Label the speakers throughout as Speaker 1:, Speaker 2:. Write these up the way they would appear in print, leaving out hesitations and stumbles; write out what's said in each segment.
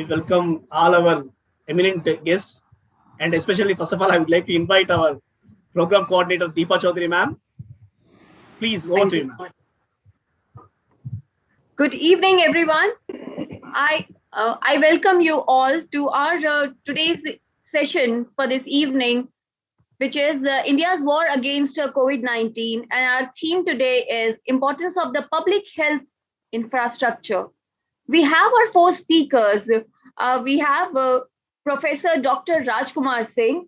Speaker 1: we welcome all our eminent guests. And especially, first of all, I would like to invite our program coordinator, Deepa Chaudhary, ma'am. Please, over
Speaker 2: Thank
Speaker 1: to
Speaker 2: you
Speaker 1: you,
Speaker 2: so
Speaker 1: ma'am.
Speaker 2: much. Good evening, everyone. I welcome you all to our today's session for this evening, which is India's war against COVID-19, and our theme today is importance of the public health infrastructure. We have our four speakers. We have Professor Dr. Rajkumar Singh,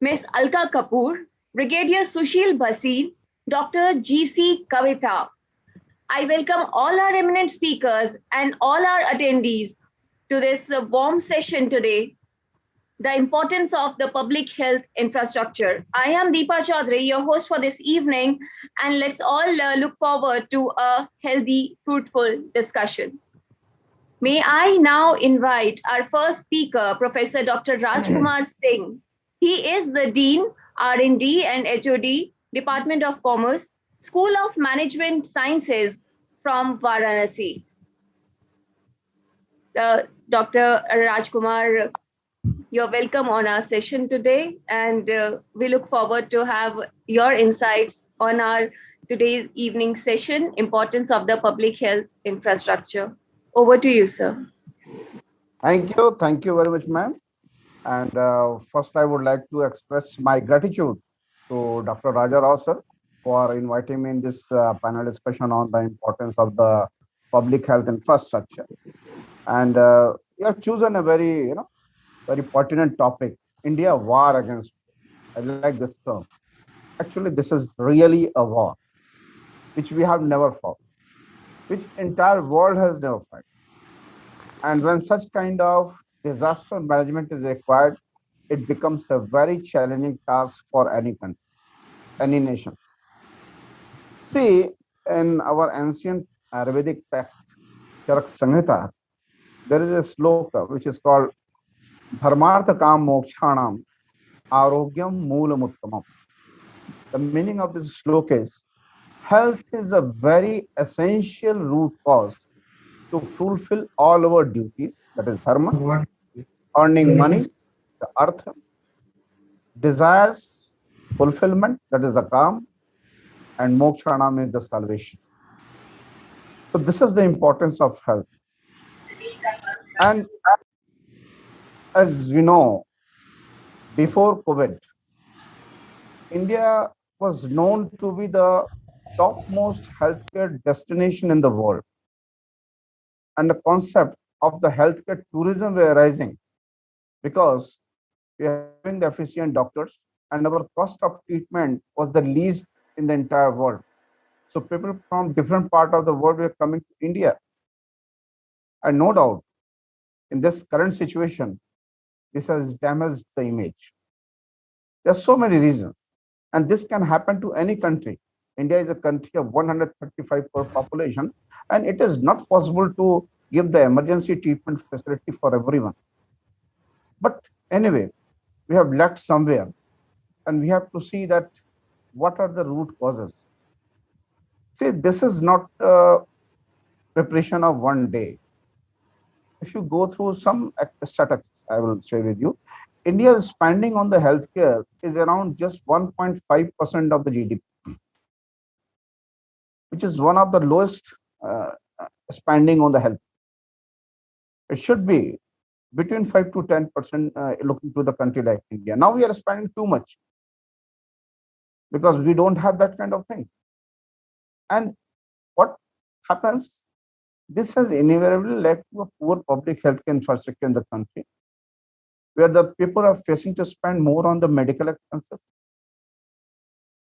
Speaker 2: Ms. Alka Kapoor, Brigadier Sushil Bhasin, Dr. G.C. Kavita. I welcome all our eminent speakers and all our attendees to this warm session today, the importance of the public health infrastructure. I am Deepa Chaudhary, your host for this evening, and let's all look forward to a healthy, fruitful discussion. May I now invite our first speaker, Professor Dr. Rajkumar Singh. He is the Dean, R&D and HOD, Department of Commerce, School of Management Sciences from Varanasi. Dr. Rajkumar, you're welcome on our session today, and we look forward to have your insights on our today's evening session, importance of the public health infrastructure. Over to you, sir.
Speaker 3: Thank you. Thank you very much, ma'am. And first, I would like to express my gratitude to Dr. Raja Rao, sir, for inviting me in this panel discussion on the importance of the public health infrastructure. And you have chosen a very, very pertinent topic, India war against, I like this term. Actually, this is really a war, which we have never fought, which entire world has never fought. And when such kind of disaster management is required, it becomes a very challenging task for any country, any nation. See, in our ancient Ayurvedic text, Charak Samhita, there is a sloka which is called Dharmartha Kam Mokshanam Arogyam Moolam Uttamam. The meaning of this sloka is health is a very essential root cause to fulfill all our duties, that is dharma, earning money, the artha, desires, fulfillment, that is the kam, and mokshanam is the salvation. So this is the importance of health. And as we know, before COVID, India was known to be the topmost healthcare destination in the world. And the concept of the healthcare tourism were rising because we are having the efficient doctors and our cost of treatment was the least in the entire world. So people from different part of the world were coming to India. And no doubt, in this current situation, this has damaged the image. There are so many reasons. And this can happen to any country. India is a country of 135 per population, and it is not possible to give the emergency treatment facility for everyone. But anyway, we have left somewhere, and we have to see that what are the root causes. See, this is not preparation of one day. If you go through some statistics, I will share with you, India's spending on the healthcare is around just 1.5% of the GDP, which is one of the lowest spending on the health. It should be between 5 to 10% looking to the country like India. Now we are spending too much because we don't have that kind of thing. And what happens? This has invariably led to a poor public health infrastructure in the country, where the people are facing to spend more on the medical expenses.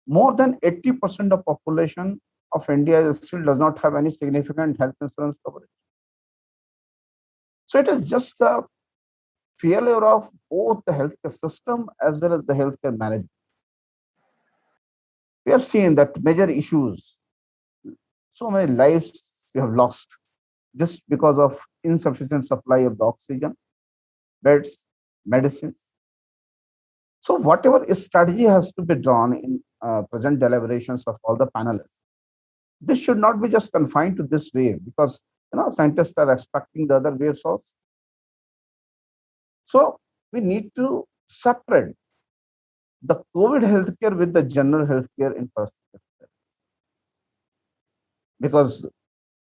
Speaker 3: More than 80% of population of India still does not have any significant health insurance coverage. So it is just a failure of both the healthcare system as well as the healthcare management. We have seen that major issues, so many lives we have lost just because of insufficient supply of the oxygen, beds, medicines. So whatever strategy has to be drawn in present deliberations of all the panelists, this should not be just confined to this wave because scientists are expecting the other waves also. So we need to separate the COVID healthcare with the general healthcare infrastructure, because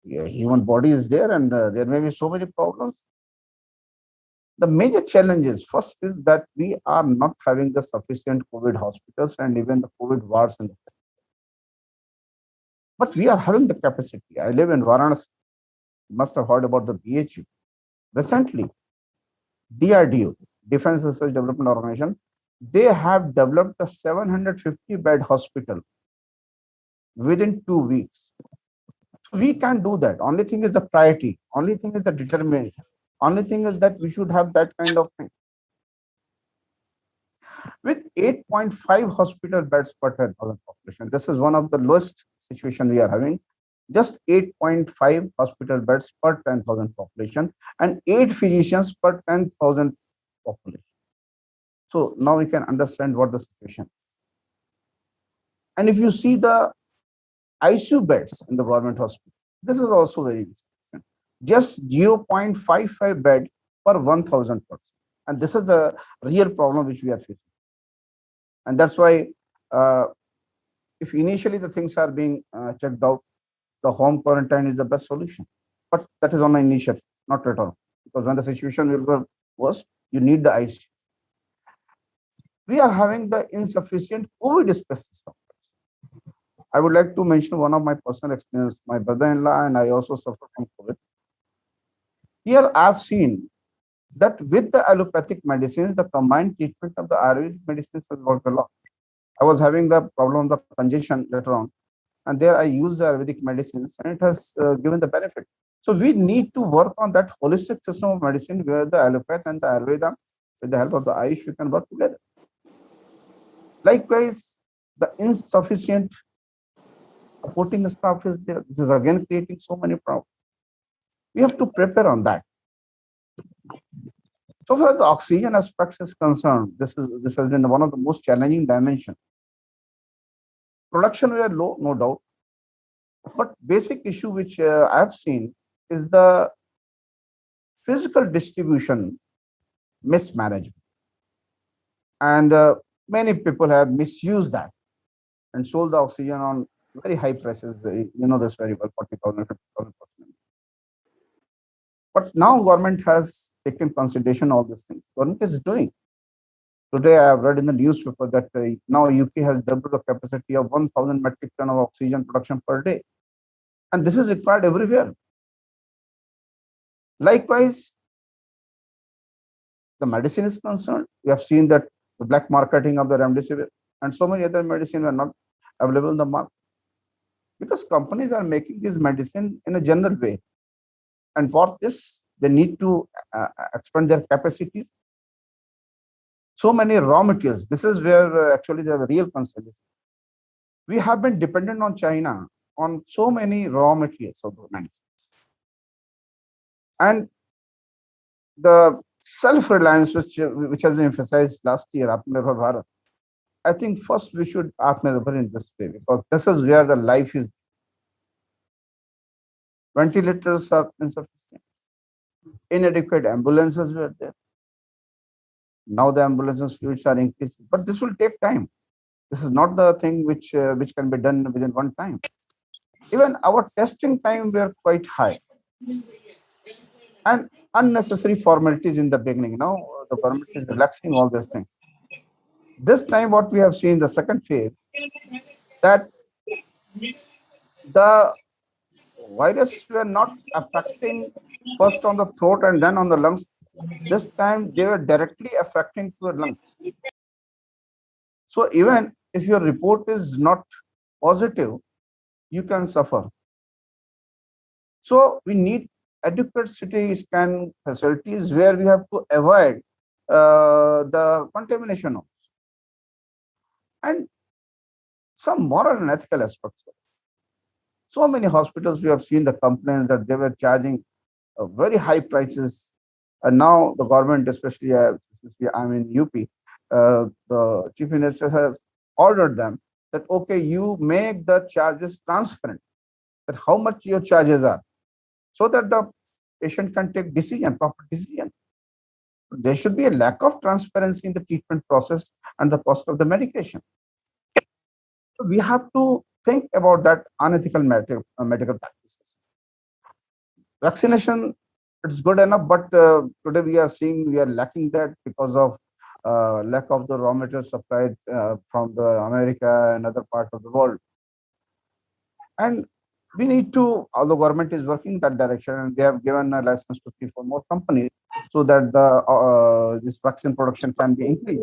Speaker 3: human body is there and there may be so many problems. The major challenges first is that we are not having the sufficient COVID hospitals and even the COVID wards in the but we are having the capacity. I live in Varanasi. You must have heard about the BHU. Recently, DRDO, Defense Research Development Organization, they have developed a 750 bed hospital within 2 weeks. We can do that. Only thing is the priority. Only thing is the determination. Only thing is that we should have that kind of thing. With 8.5 hospital beds per 10,000 population, this is one of the lowest situation we are having. Just 8.5 hospital beds per 10,000 population and 8 physicians per 10,000 population. So now we can understand what the situation is. And if you see the ICU beds in the government hospital, this is also very insufficient. Just 0.55 bed per 1,000 person. And this is the real problem which we are facing. And that's why if initially the things are being checked out, the home quarantine is the best solution. But that is on an initial, not at all. Because when the situation will go worse, you need the ICU. We are having the insufficient COVID specialist doctors. I would like to mention one of my personal experience. My brother-in-law and I also suffer from COVID. Here I have seen that with the allopathic medicines, the combined treatment of the Ayurvedic medicines has worked a lot. I was having the problem of the congestion later on, and there I used the Ayurvedic medicines and it has given the benefit. So we need to work on that holistic system of medicine where the allopath and the Ayurveda, with the help of the Ayush, we can work together. Likewise, the insufficient supporting staff is there. This is again creating so many problems. We have to prepare on that. So far as the oxygen aspect is concerned, this has been one of the most challenging dimensions. Production were low, no doubt, but basic issue which I have seen is the physical distribution mismanagement, and many people have misused that and sold the oxygen on very high prices. You know this very well, 40,000, 50,000 percent. But now government has taken consideration all these things. Government is doing. Today I have read in the newspaper that now UK has doubled the capacity of 1,000 metric ton of oxygen production per day. And this is required everywhere. Likewise, the medicine is concerned. We have seen that the black marketing of the remdesivir and so many other medicines are not available in the market. Because companies are making this medicine in a general way. And for this, they need to expand their capacities. So many raw materials. This is where actually the real concern is. We have been dependent on China on so many raw materials of the medicines. And the self-reliance which has been emphasized last year, Atmanirbhar Bharat, I think first we should Atmanirbhar in this way, because this is where the life is. Ventilators are insufficient. Inadequate ambulances were there. Now the ambulances fleets are increasing, but this will take time. This is not the thing which can be done within one time. Even our testing time were quite high. And unnecessary formalities in the beginning. Now the government is relaxing all these things. This time what we have seen in the second phase, that the virus were not affecting first on the throat and then on the lungs. This time they were directly affecting your lungs. So even if your report is not positive, you can suffer. So we need adequate CT scan facilities where we have to avoid the contamination of. And some moral and ethical aspects. So many hospitals we have seen the complaints that they were charging very high prices. And now the government, especially I'm in UP, the chief minister has ordered them that, okay, you make the charges transparent, that how much your charges are, so that the patient can take decision, proper decision. There should be a lack of transparency in the treatment process and the cost of the medication. We have to think about that unethical medical practices. Vaccination, it's good enough, but today we are seeing we are lacking that because of lack of the raw materials supplied from the America and other part of the world. And we need to, although government is working in that direction, and they have given a license to 3 4 more companies so that the this vaccine production can be increased.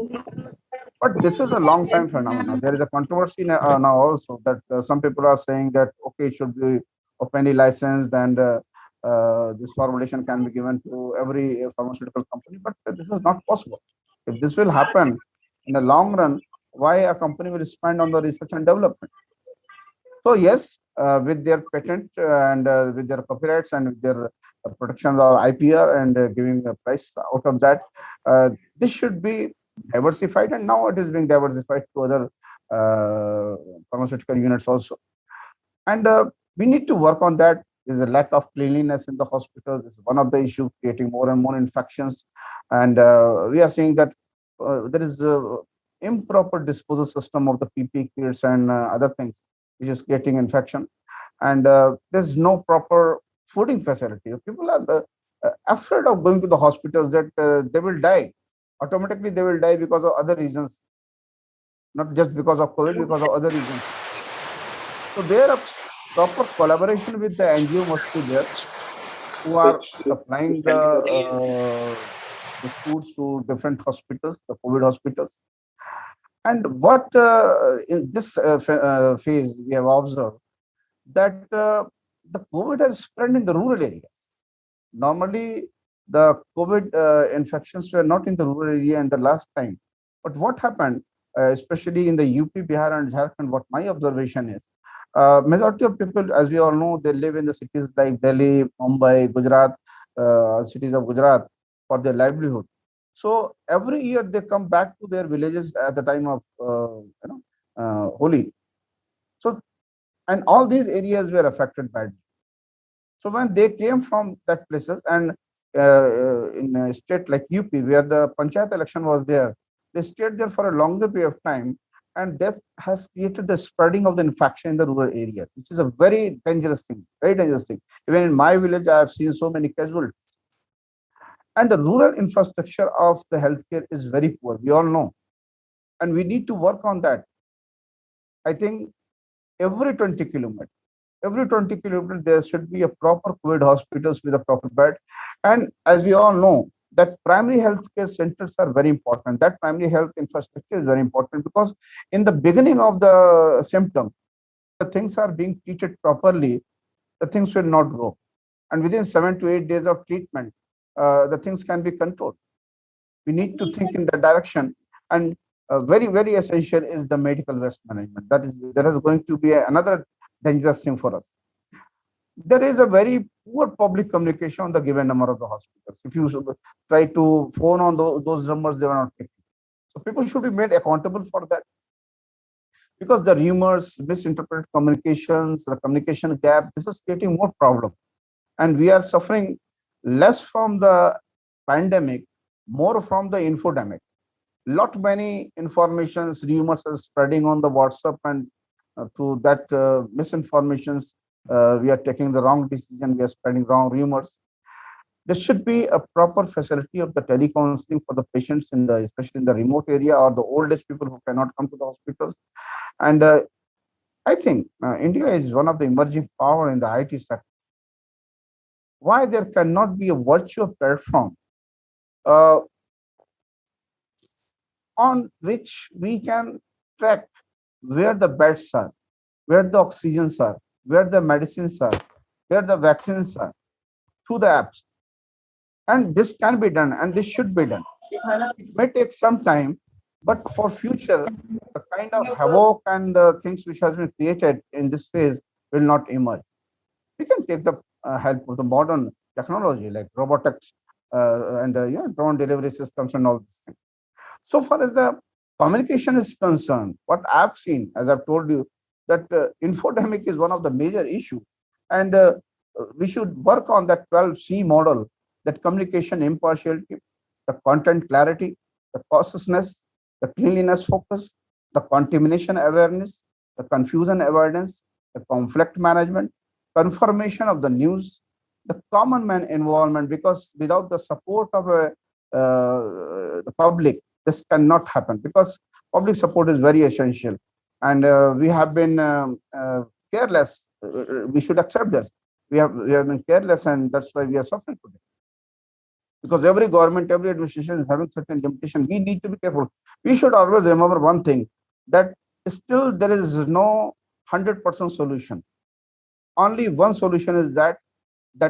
Speaker 3: But this is a long time phenomenon. There is a controversy now also that some people are saying that okay, it should be openly licensed and this formulation can be given to every pharmaceutical company. But this is not possible. If this will happen in the long run, why a company will spend on the research and development? So yes, with their patent and with their copyrights and with their protection of IPR and giving a price out of that, this should be diversified, and now it is being diversified to other pharmaceutical units also. And we need to work on that. There's a lack of cleanliness in the hospitals. This is one of the issues creating more and more infections. And we are seeing that there is improper disposal system of the PPE kits and other things, which is creating infection. And there's no proper fooding facility. People are afraid of going to the hospitals that they will die. Automatically, they will die because of other reasons, not just because of COVID, because of other reasons. So there a proper collaboration with the NGO must be there, who are supplying the foods to different hospitals, the COVID hospitals. And what in this phase we have observed that the COVID has spread in the rural areas. Normally, the COVID infections were not in the rural area in the last time. But what happened, especially in the UP, Bihar, and Jharkhand, what my observation is, majority of people, as we all know, they live in the cities like Delhi, Mumbai, Gujarat, cities of Gujarat for their livelihood. So every year they come back to their villages at the time of Holi. So and all these areas were affected badly. So when they came from that places and in a state like UP, where the panchayat election was there, they stayed there for a longer period of time, and this has created the spreading of the infection in the rural areas, which is a very dangerous thing, very dangerous thing. Even in my village, I have seen so many casualties. And the rural infrastructure of the healthcare is very poor, we all know. And we need to work on that. I think every 20 kilometers, there should be a proper COVID hospitals with a proper bed. And as we all know, that primary healthcare centers are very important. That primary health infrastructure is very important because in the beginning of the symptom, the things are being treated properly, the things will not grow. And within 7 to 8 days of treatment, the things can be controlled. We need to think in that direction. And very, very essential is the medical waste management. That is going to be another dangerous thing for us. There is a very poor public communication on the given number of the hospitals. If you try to phone on those numbers, they were not taken. So people should be made accountable for that. Because the rumors, misinterpreted communications, the communication gap, this is creating more problem. And we are suffering less from the pandemic, more from the infodemic. Lot many informations, rumors are spreading on the WhatsApp, and through that misinformations, we are taking the wrong decision, we are spreading wrong rumors. There should be a proper facility of the telecounseling for the patients in the, especially in the remote area or the old age people who cannot come to the hospitals. And I think India is one of the emerging power in the IT sector. Why there cannot be a virtual platform on which we can track where the beds are, where the oxygens are, where the medicines are, where the vaccines are, through the apps. And this can be done, and this should be done. It may take some time, but for future, the kind of havoc and things which has been created in this phase will not emerge. We can take the help of the modern technology like robotics and drone delivery systems and all these things. So far as the communication is concerned, what I've seen, as I've told you, that infodemic is one of the major issues, and we should work on that 12C model, that communication impartiality, the content clarity, the cautiousness, the cleanliness focus, the contamination awareness, the confusion avoidance, the conflict management, confirmation of the news, the common man involvement, because without the support of the public, this cannot happen, because public support is very essential. And we have been careless. We should accept this. We have been careless, and that's why we are suffering today. Because every government, every administration is having certain limitation. We need to be careful. We should always remember one thing, that still there is no 100% solution. Only one solution is that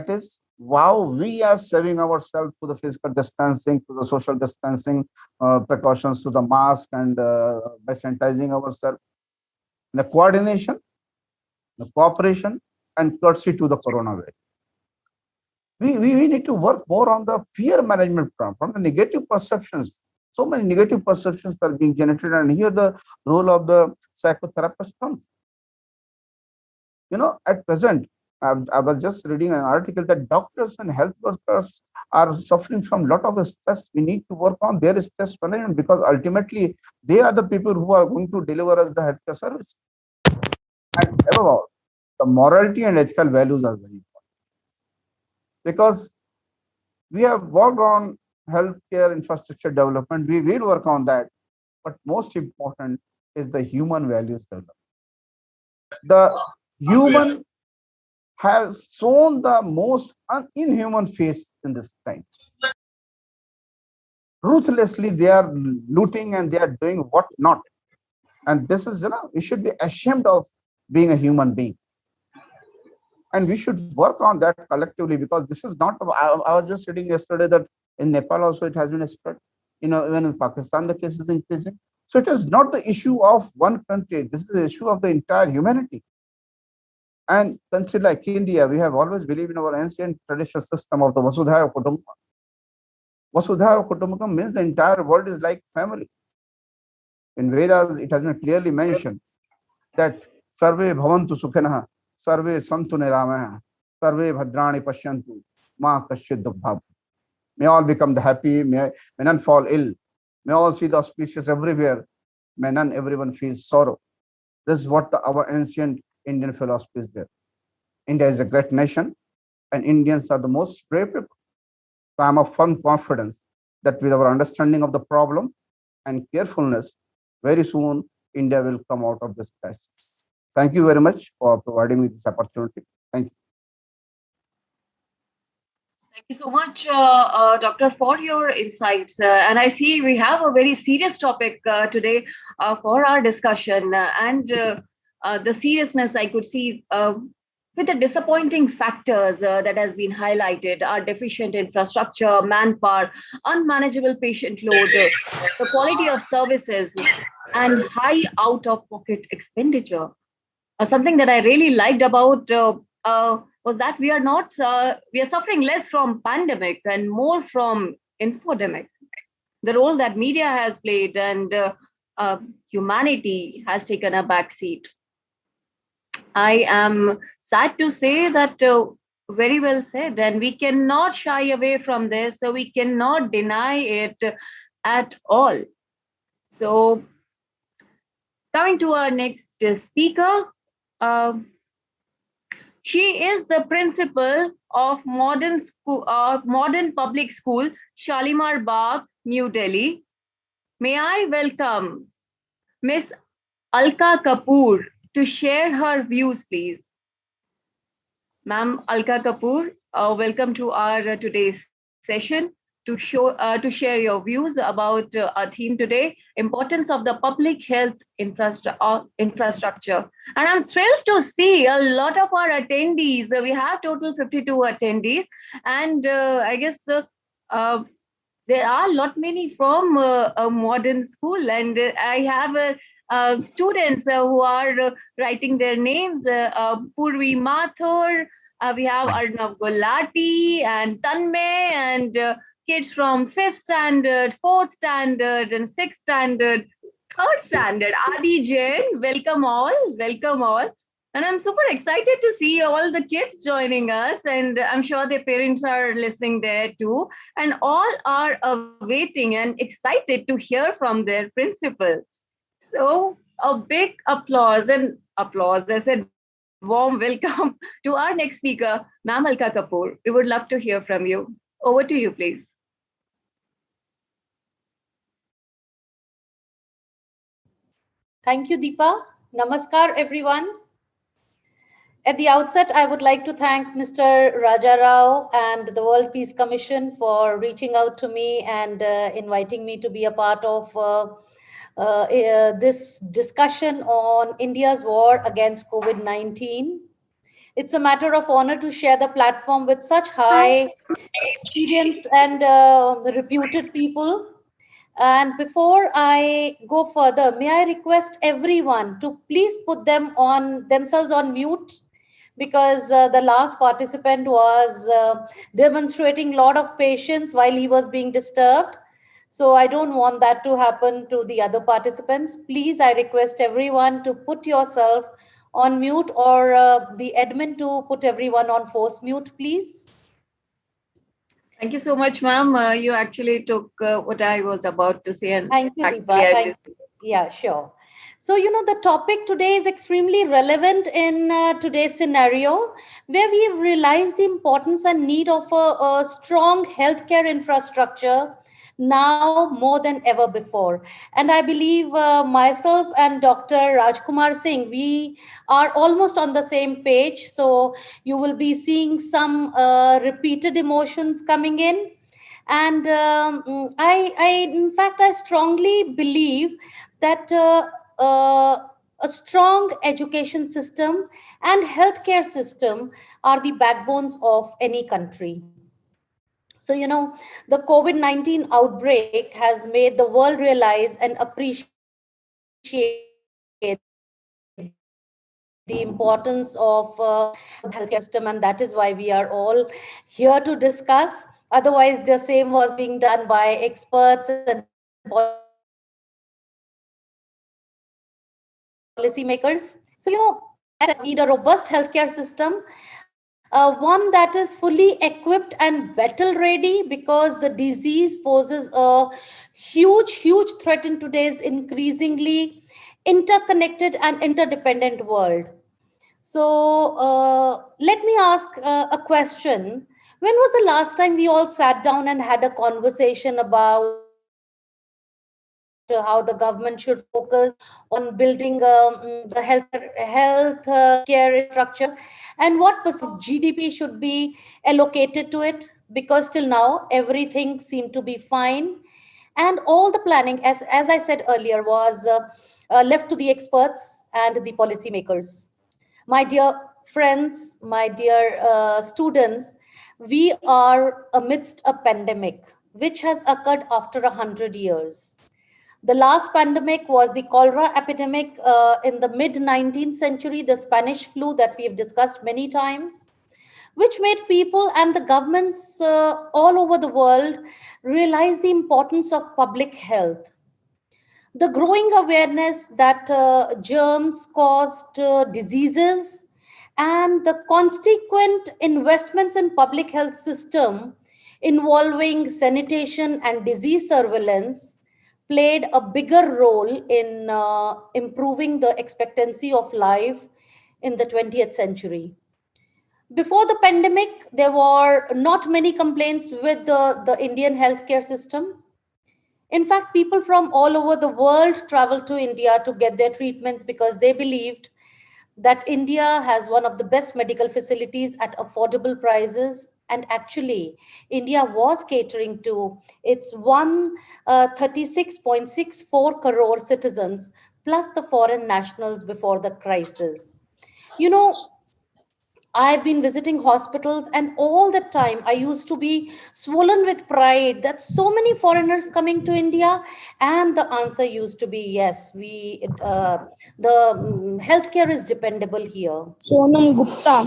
Speaker 3: is how we are saving ourselves to the physical distancing, to the social distancing precautions, to the mask, and by sanitizing ourselves. The coordination, the cooperation, and courtesy to the coronavirus. We need to work more on the fear management from the negative perceptions. So many negative perceptions are being generated, and here the role of the psychotherapist comes. At present, I was just reading an article that doctors and health workers are suffering from a lot of stress. We need to work on their stress management, because ultimately they are the people who are going to deliver us the healthcare service. And above all, the morality and ethical values are very important, because we have worked on healthcare infrastructure development. We will work on that, but most important is the human values development. The human has shown the most inhuman face in this time. Ruthlessly, they are looting and they are doing what not. And this is, we should be ashamed of being a human being. And we should work on that collectively, because this is not, I was just reading yesterday that in Nepal also it has been spread. Even in Pakistan, the case is increasing. So it is not the issue of one country. This is the issue of the entire humanity. And country like India, we have always believed in our ancient traditional system of the Vasudhaiva Kutumbakam. Vasudhaiva Kutumbakam means the entire world is like family. In Vedas, it has been clearly mentioned that Sarve Bhavantu Sukhinah, Sarve Santu Niramaha, Sarve Bhadrani Pashyantu, Ma Kashchid Dukbhav. May all become the happy, may none fall ill, may all see the auspicious everywhere, may none everyone feel sorrow. This is what our ancient Indian philosophy is there. India is a great nation, and Indians are the most brave people. So I am of firm confidence that with our understanding of the problem and carefulness, very soon India will come out of this crisis. Thank you very much for providing me this opportunity. Thank you.
Speaker 2: Thank you so much, Doctor, for your insights. And I see we have a very serious topic today for our discussion. And the seriousness I could see with the disappointing factors that has been highlighted are deficient infrastructure, manpower, unmanageable patient load, the quality of services, and high out-of-pocket expenditure. Something that I really liked about was that we are suffering less from pandemic and more from infodemic. The role that media has played and humanity has taken a backseat. I am sad to say that very well said, and we cannot shy away from this, so we cannot deny it at all. So coming to our next speaker, she is the principal of Modern Public School, Shalimar Bagh, New Delhi. May I welcome Miss Alka Kapoor to share her views, please. Ma'am Alka Kapoor, welcome to our today's session to share your views about our theme today, importance of the public health infrastructure. And I'm thrilled to see a lot of our attendees. We have total 52 attendees, and I guess there are many from a modern school, and I have students who are writing their names, Purvi Mathur, we have Arnav Gulati and Tanmay, and kids from 5th standard, 4th standard, and 6th standard, 3rd standard. Adi Jain, welcome all, welcome all. And I'm super excited to see all the kids joining us. And I'm sure their parents are listening there too. And all are awaiting and excited to hear from their principal. So a big applause. I said, warm welcome to our next speaker, Ma'am Alka Kapoor. We would love to hear from you. Over to you, please.
Speaker 4: Thank you, Deepa. Namaskar, everyone. At the outset, I would like to thank Mr. Raja Rao and the World Peace Commission for reaching out to me and inviting me to be a part of this discussion on India's war against COVID-19. It's a matter of honor to share the platform with such high experience and reputed people. And before I go further, may I request everyone to please put themselves on mute, because the last participant was demonstrating a lot of patience while he was being disturbed. So I don't want that to happen to the other participants. Please, I request everyone to put yourself on mute, or the admin to put everyone on force mute, please.
Speaker 2: Thank you so much, ma'am. You actually took what I was about to say. And
Speaker 4: Thank you,
Speaker 2: actually,
Speaker 4: Deepa. Yeah, sure. So, the topic today is extremely relevant in today's scenario, where we have realized the importance and need of a strong healthcare infrastructure now more than ever before. And I believe myself and Dr. Rajkumar Singh, we are almost on the same page. So you will be seeing some repeated emotions coming in. And in fact, I strongly believe that a strong education system and healthcare system are the backbones of any country. So, the COVID-19 outbreak has made the world realize and appreciate the importance of healthcare system, and that is why we are all here to discuss. Otherwise, the same was being done by experts and policymakers. So, as we need a robust healthcare system, one that is fully equipped and battle ready, because the disease poses a huge threat in today's increasingly interconnected and interdependent world. So let me ask a question. When was the last time we all sat down and had a conversation about how the government should focus on building the health care structure, and what percent of GDP should be allocated to it? Because till now, everything seemed to be fine. And all the planning, as I said earlier, was left to the experts and the policymakers. My dear friends, my dear students, we are amidst a pandemic which has occurred after 100 years. The last pandemic was the cholera epidemic in the mid-19th century, the Spanish flu that we have discussed many times, which made people and the governments all over the world realize the importance of public health. The growing awareness that germs caused diseases, and the consequent investments in public health system involving sanitation and disease surveillance played a bigger role in improving the expectancy of life in the 20th century. Before the pandemic, there were not many complaints with the Indian healthcare system. In fact, people from all over the world traveled to India to get their treatments because they believed that India has one of the best medical facilities at affordable prices. And actually, India was catering to its 136.64 crore citizens, plus the foreign nationals before the crisis. I've been visiting hospitals, and all the time I used to be swollen with pride that so many foreigners coming to India. And the answer used to be yes, the healthcare is dependable here.
Speaker 5: Sonam Gupta.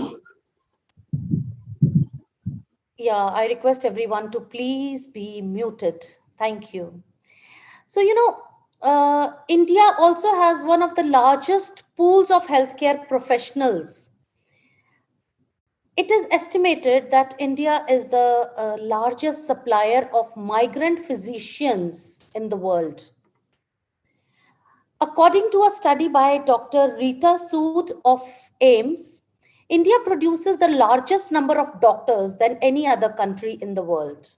Speaker 4: Yeah, I request everyone to please be muted. Thank you. So, India also has one of the largest pools of healthcare professionals. It is estimated that India is the largest supplier of migrant physicians in the world. According to a study by Dr. Rita Sood of AIMS, India produces the largest number of doctors than any other country in the world.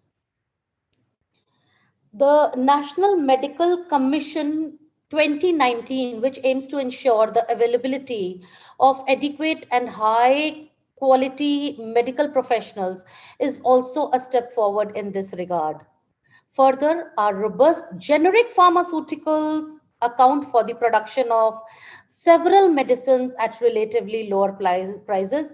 Speaker 4: The National Medical Commission 2019, which aims to ensure the availability of adequate and high quality medical professionals, is also a step forward in this regard. Further, our robust generic pharmaceuticals account for the production of several medicines at relatively lower prices.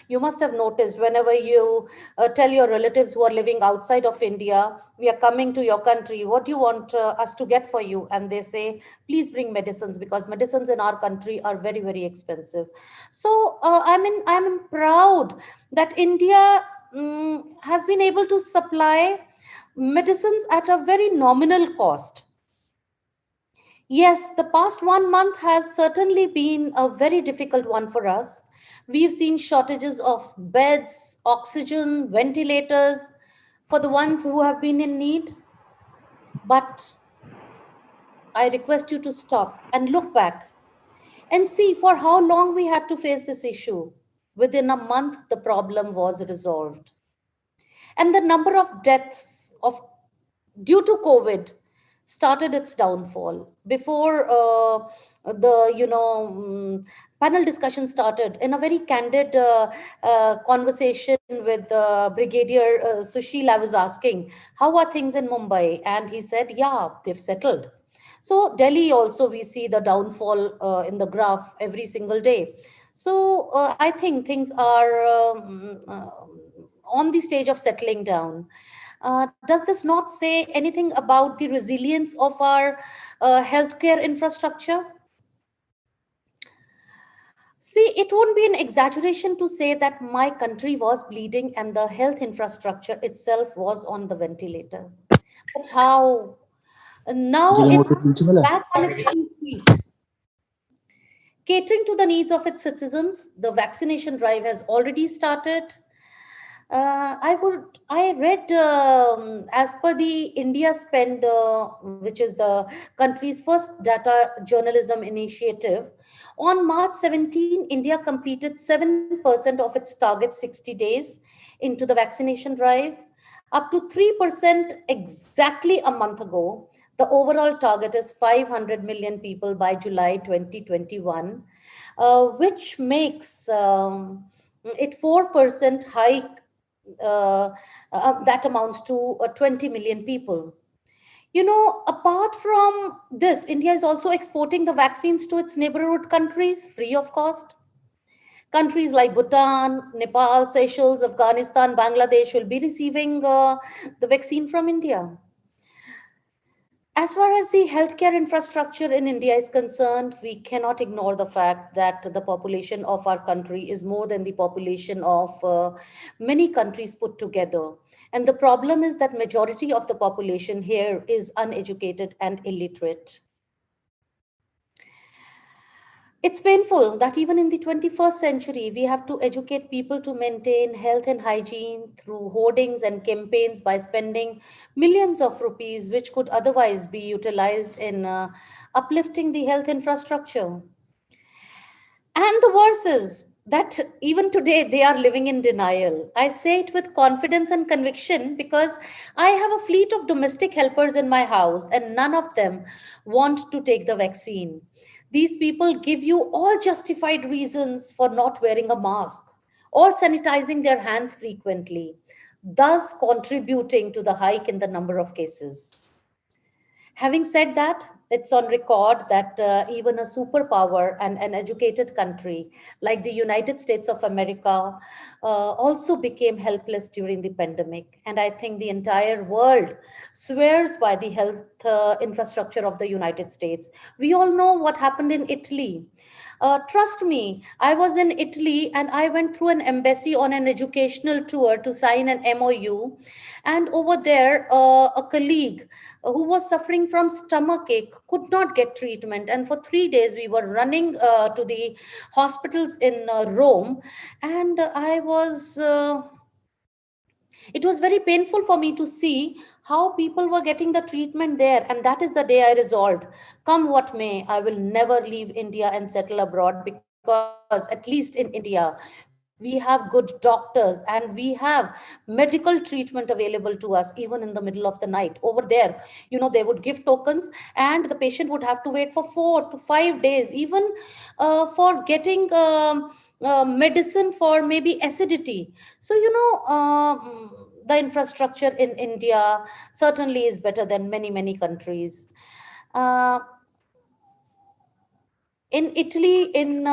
Speaker 4: You must have noticed whenever you tell your relatives who are living outside of India, we are coming to your country, what do you want us to get for you? And they say, please bring medicines, because medicines in our country are very, very expensive. So I'm proud that India has been able to supply medicines at a very nominal cost. Yes, the past 1 month has certainly been a very difficult one for us. We've seen shortages of beds, oxygen, ventilators for the ones who have been in need. But I request you to stop and look back and see for how long we had to face this issue. Within a month, the problem was resolved. And the number of deaths due to COVID started its downfall. Before the panel discussion started, in a very candid conversation with Brigadier Sushil, I was asking, how are things in Mumbai? And he said, yeah, they've settled. So Delhi also, we see the downfall in the graph every single day. So I think things are on the stage of settling down. Does this not say anything about the resilience of our healthcare infrastructure? See, it won't be an exaggeration to say that my country was bleeding and the health infrastructure itself was on the ventilator. But how? Now it's back on its 2 feet. Catering to the needs of its citizens, the vaccination drive has already started. I read as per the India Spend, which is the country's first data journalism initiative. On March 17, India completed 7% of its target 60 days into the vaccination drive, up to 3% exactly a month ago. The overall target is 500 million people by July 2021, which makes it 4% hike. That amounts to 20 million people. You know, apart from this, India is also exporting the vaccines to its neighborhood countries free of cost. Countries like Bhutan, Nepal, Seychelles, Afghanistan, Bangladesh will be receiving the vaccine from India. As far as the healthcare infrastructure in India is concerned, we cannot ignore the fact that the population of our country is more than the population of many countries put together. And the problem is that majority of the population here is uneducated and illiterate. It's painful that even in the 21st century, we have to educate people to maintain health and hygiene through hoardings and campaigns by spending millions of rupees, which could otherwise be utilized in uplifting the health infrastructure. And the worst is that even today they are living in denial. I say it with confidence and conviction because I have a fleet of domestic helpers in my house and none of them want to take the vaccine. These people give you all justified reasons for not wearing a mask or sanitizing their hands frequently, thus contributing to the hike in the number of cases. Having said that, it's on record that even a superpower and an educated country like the United States of America also became helpless during the pandemic. And I think the entire world swears by the health infrastructure of the United States. We all know what happened in Italy. Trust me, I was in Italy and I went through an embassy on an educational tour to sign an MOU. And over there, a colleague who was suffering from stomachache could not get treatment. And for 3 days, we were running to the hospitals in Rome. And it was very painful for me to see how people were getting the treatment there. And that is the day I resolved, come what may, I will never leave India and settle abroad, because at least in India, we have good doctors and we have medical treatment available to us even in the middle of the night. Over there, they would give tokens and the patient would have to wait for 4 to 5 days, even for getting medicine for maybe acidity. So, the infrastructure in India certainly is better than many, many countries. Uh, in Italy, in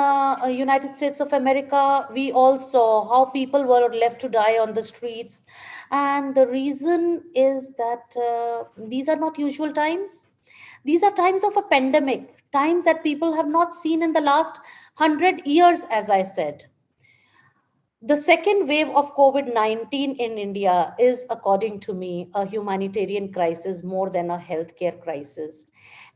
Speaker 4: United States of America, we all saw how people were left to die on the streets. And the reason is that these are not usual times. These are times of a pandemic, times that people have not seen in the last 100 years, as I said. The second wave of COVID-19 in India is, according to me, a humanitarian crisis more than a healthcare crisis.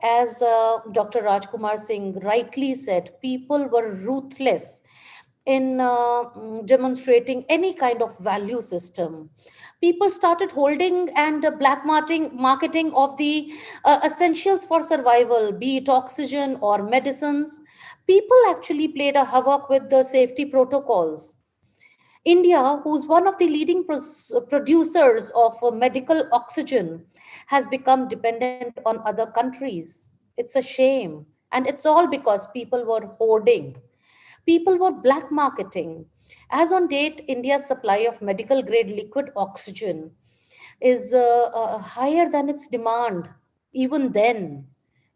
Speaker 4: As Dr. Rajkumar Singh rightly said, people were ruthless in demonstrating any kind of value system. People started holding and black marketing of the essentials for survival, be it oxygen or medicines. People actually played a havoc with the safety protocols. India, who's one of the leading producers of medical oxygen, has become dependent on other countries. It's a shame. And it's all because people were hoarding. People were black marketing. As on date, India's supply of medical grade liquid oxygen is higher than its demand, even then.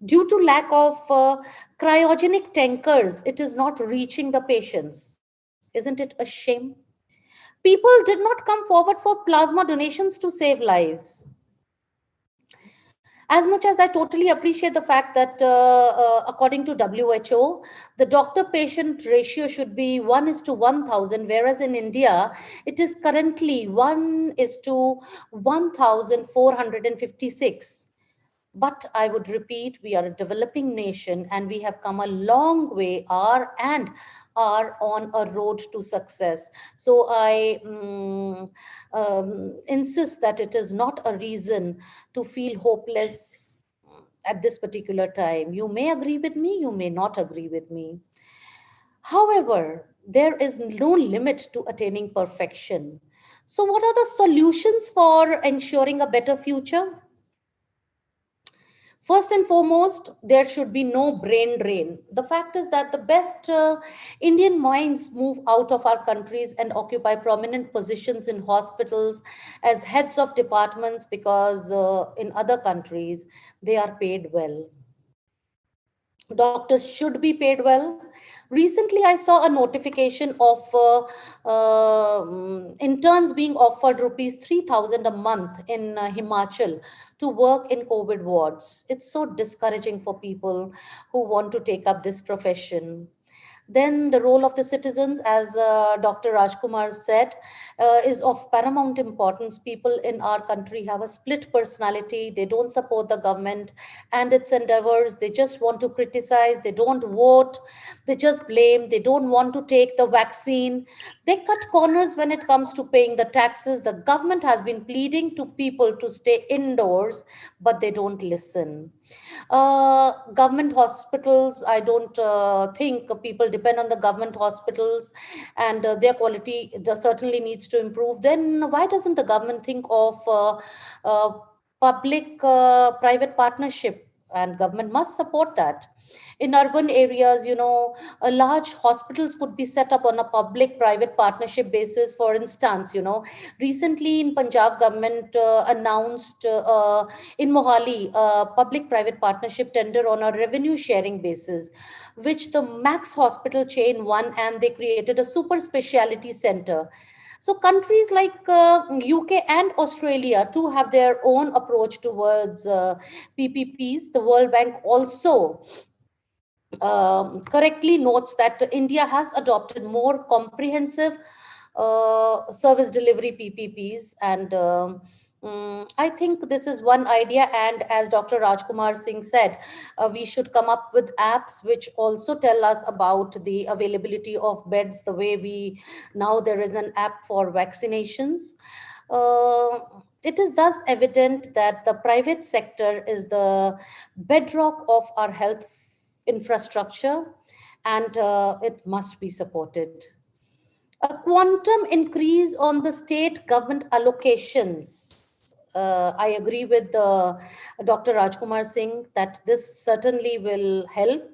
Speaker 4: Due to lack of cryogenic tankers, it is not reaching the patients. Isn't it a shame? People did not come forward for plasma donations to save lives. As much as I totally appreciate the fact that according to WHO, the doctor-patient ratio should be 1:1,000, whereas in India, it is currently 1:1,456. But I would repeat, we are a developing nation and we have come a long way, are on a road to success. So I insist that it is not a reason to feel hopeless at this particular time. You may agree with me, you may not agree with me. However, there is no limit to attaining perfection. So what are the solutions for ensuring a better future? First and foremost, there should be no brain drain. The fact is that the best Indian minds move out of our countries and occupy prominent positions in hospitals as heads of departments, because in other countries, they are paid well. Doctors should be paid well. Recently, I saw a notification of interns being offered rupees 3,000 a month in Himachal to work in COVID wards. It's so discouraging for people who want to take up this profession. Then the role of the citizens, as Dr. Rajkumar said, is of paramount importance. People in our country have a split personality. They don't support the government and its endeavors. They just want to criticize. They don't vote. They just blame. They don't want to take the vaccine. They cut corners when it comes to paying the taxes. The government has been pleading to people to stay indoors, but they don't listen. Government hospitals, I don't think people depend on the government hospitals, and their quality certainly needs to improve. Then why doesn't the government think of public private partnership? And government must support that. In urban areas, large hospitals could be set up on a public private partnership basis. For instance, recently in Punjab, government announced in Mohali public private partnership tender on a revenue sharing basis, which the Max Hospital chain won, and they created a super speciality center. So countries like UK and Australia too have their own approach towards PPPs. The World Bank also correctly notes that India has adopted more comprehensive service delivery PPPs, and I think this is one idea. And as Dr. Rajkumar Singh said, we should come up with apps which also tell us about the availability of beds, the way we now there is an app for vaccinations. It is thus evident that the private sector is the bedrock of our health infrastructure, and it must be supported. A quantum increase on the state government allocations. I agree with Dr. Rajkumar Singh that this certainly will help.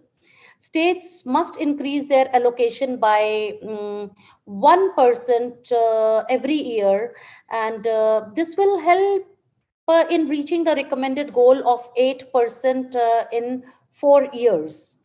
Speaker 4: States must increase their allocation by 1% every year, and this will help in reaching the recommended goal of 8% in 4 years.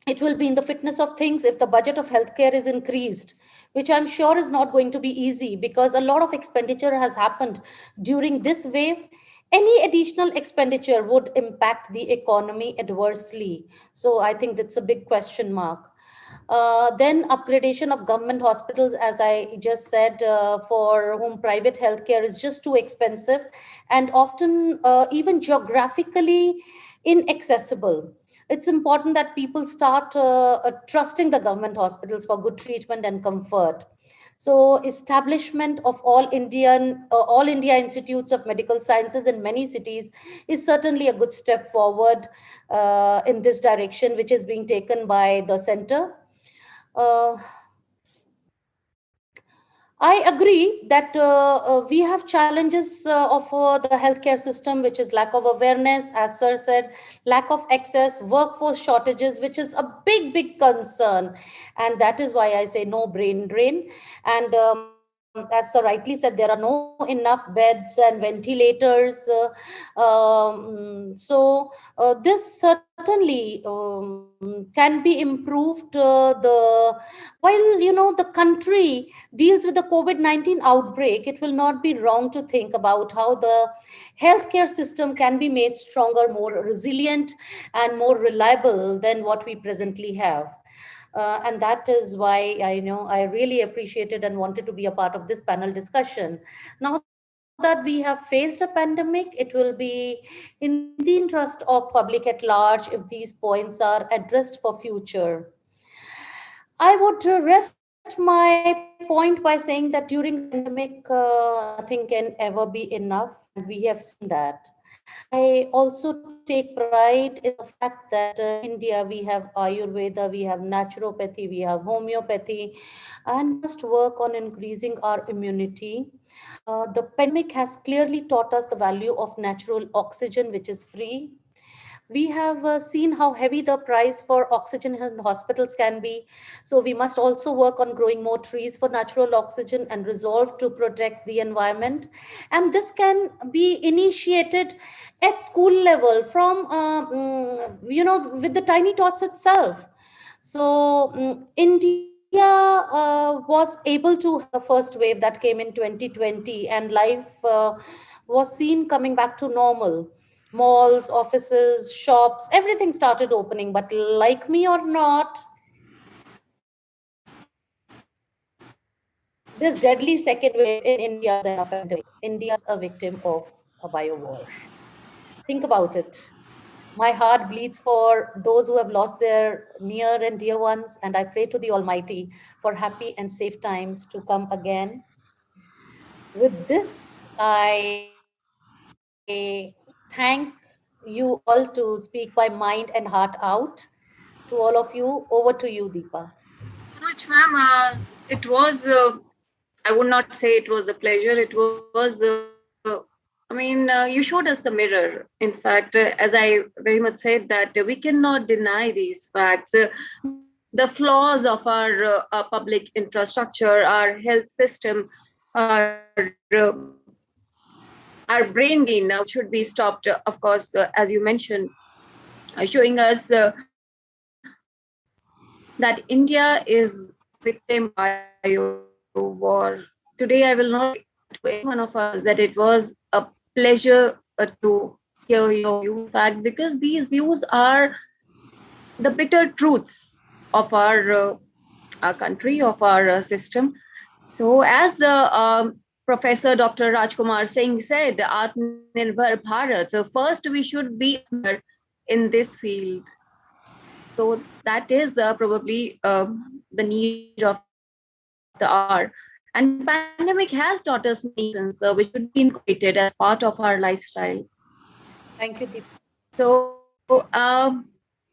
Speaker 4: It will be in the fitness of things if the budget of healthcare is increased, which I'm sure is not going to be easy because a lot of expenditure has happened during this wave. Any additional expenditure would impact the economy adversely. So I think that's a big question mark. Then upgradation of government hospitals, as I just said, for whom private healthcare is just too expensive and often even geographically inaccessible. It's important that people start trusting the government hospitals for good treatment and comfort. So establishment of all India institutes of medical sciences in many cities is certainly a good step forward in this direction, which is being taken by the center. I agree that we have challenges of the healthcare system, which is lack of awareness, as Sir said, lack of access, workforce shortages, which is a big, big concern. And that is why I say no brain drain. And as Sir rightly said, there are no enough beds and ventilators. This certainly can be improved. While the country deals with the COVID-19 outbreak, it will not be wrong to think about how the healthcare system can be made stronger, more resilient, and more reliable than what we presently have. And that is why I really appreciated and wanted to be a part of this panel discussion. Now that we have faced a pandemic, it will be in the interest of public at large if these points are addressed for future. I would rest my point by saying that during the pandemic, nothing can ever be enough. And we have seen that. I also take pride in the fact that in India we have Ayurveda, we have naturopathy, we have homeopathy, and must work on increasing our immunity. The pandemic has clearly taught us the value of natural oxygen, which is free. We have seen how heavy the price for oxygen in hospitals can be. So we must also work on growing more trees for natural oxygen and resolve to protect the environment. And this can be initiated at school level from, with the tiny tots itself. So India was able to have the first wave that came in 2020, and life was seen coming back to normal. Malls, offices, shops, everything started opening. But like me or not, this deadly second wave in India, then a pandemic. India is a victim of a bio-war. Think about it. My heart bleeds for those who have lost their near and dear ones, and I pray to the Almighty for happy and safe times to come again. With this, I thank you all to speak my mind and heart out. To all of you, over to you, Deepa.
Speaker 2: Much, ma'am. It was, I would not say it was a pleasure. It was, you showed us the mirror. In fact, as I very much said, that we cannot deny these facts. The flaws of our public infrastructure, our health system, our brain drain now should be stopped, of course, as you mentioned, showing us that India is victim by war. Today, I will not to any one of us that it was a pleasure to hear your view, in fact, because these views are the bitter truths of our country, of our system. So, as Professor Dr. Rajkumar Singh said, Atmanirbhar Bharat, first we should be in this field. So, that is probably the need of the hour. And pandemic has taught us many lessons which should be incorporated as part of our lifestyle.
Speaker 4: Thank you, Deep.
Speaker 2: So,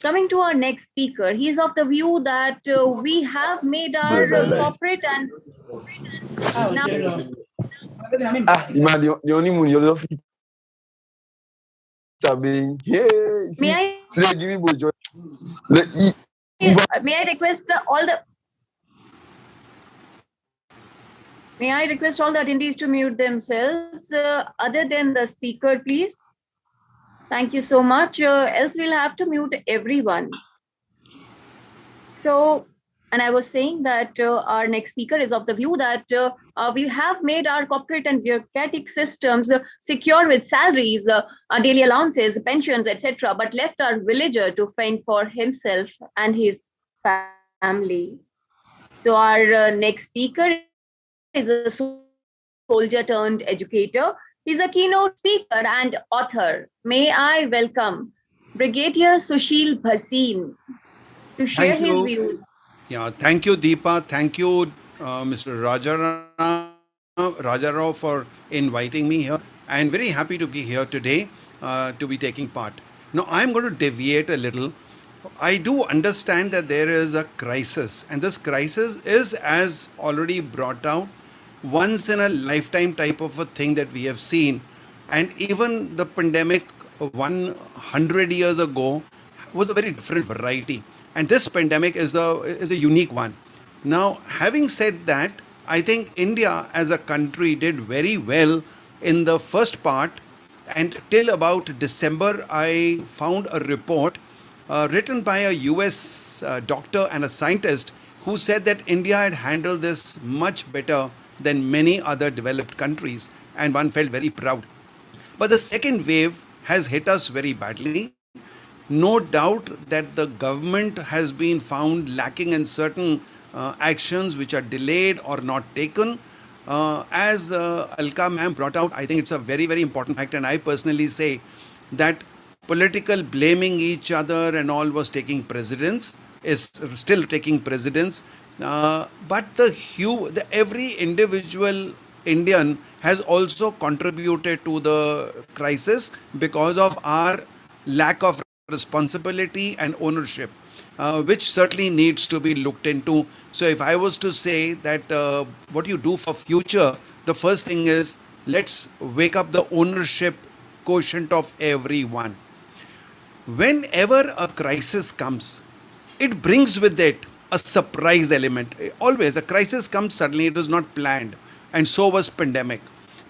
Speaker 2: coming to our next speaker, he's of the view that we have made our corporate and now
Speaker 5: The only moon you love it. Sabi, hey, see,
Speaker 2: may
Speaker 5: today give me bojo.
Speaker 2: may I request may I request all the attendees to mute themselves other than the speaker, please. Thank you so much. Else we'll have to mute everyone. So, and I was saying that our next speaker is of the view that we have made our corporate and bureaucratic systems secure with salaries, daily allowances, pensions, etc., but left our villager to fend for himself and his family. So, our next speaker is a soldier turned educator. He's a keynote speaker and author. May I welcome Brigadier Sushil Bhasin to share
Speaker 6: Thank
Speaker 2: his
Speaker 6: you.
Speaker 2: views.
Speaker 6: Yeah, thank you, Deepa. Thank you, Mr. Rajarao, for inviting me here. I'm very happy to be here today to be taking part. Now, I'm going to deviate a little. I do understand that there is a crisis, and this crisis is, as already brought out, once in a lifetime type of a thing that we have seen. And even the pandemic 100 years ago was a very different variety. And this pandemic is a unique one. Now, having said that, I think India as a country did very well in the first part. And till about December, I found a report written by a US doctor and a scientist who said that India had handled this much better than many other developed countries. And one felt very proud. But the second wave has hit us very badly. No doubt that the government has been found lacking in certain actions which are delayed or not taken. As Alka ma'am brought out, I think it's a very, very important fact, and I personally say that political blaming each other and all was taking precedence, is still taking precedence. But every individual Indian has also contributed to the crisis because of our lack of responsibility and ownership, which certainly needs to be looked into. So if I was to say that what you do for future, the first thing is let's wake up the ownership quotient of everyone. Whenever a crisis comes, it brings with it a surprise element. Always a crisis comes suddenly, it was not planned. And so was pandemic.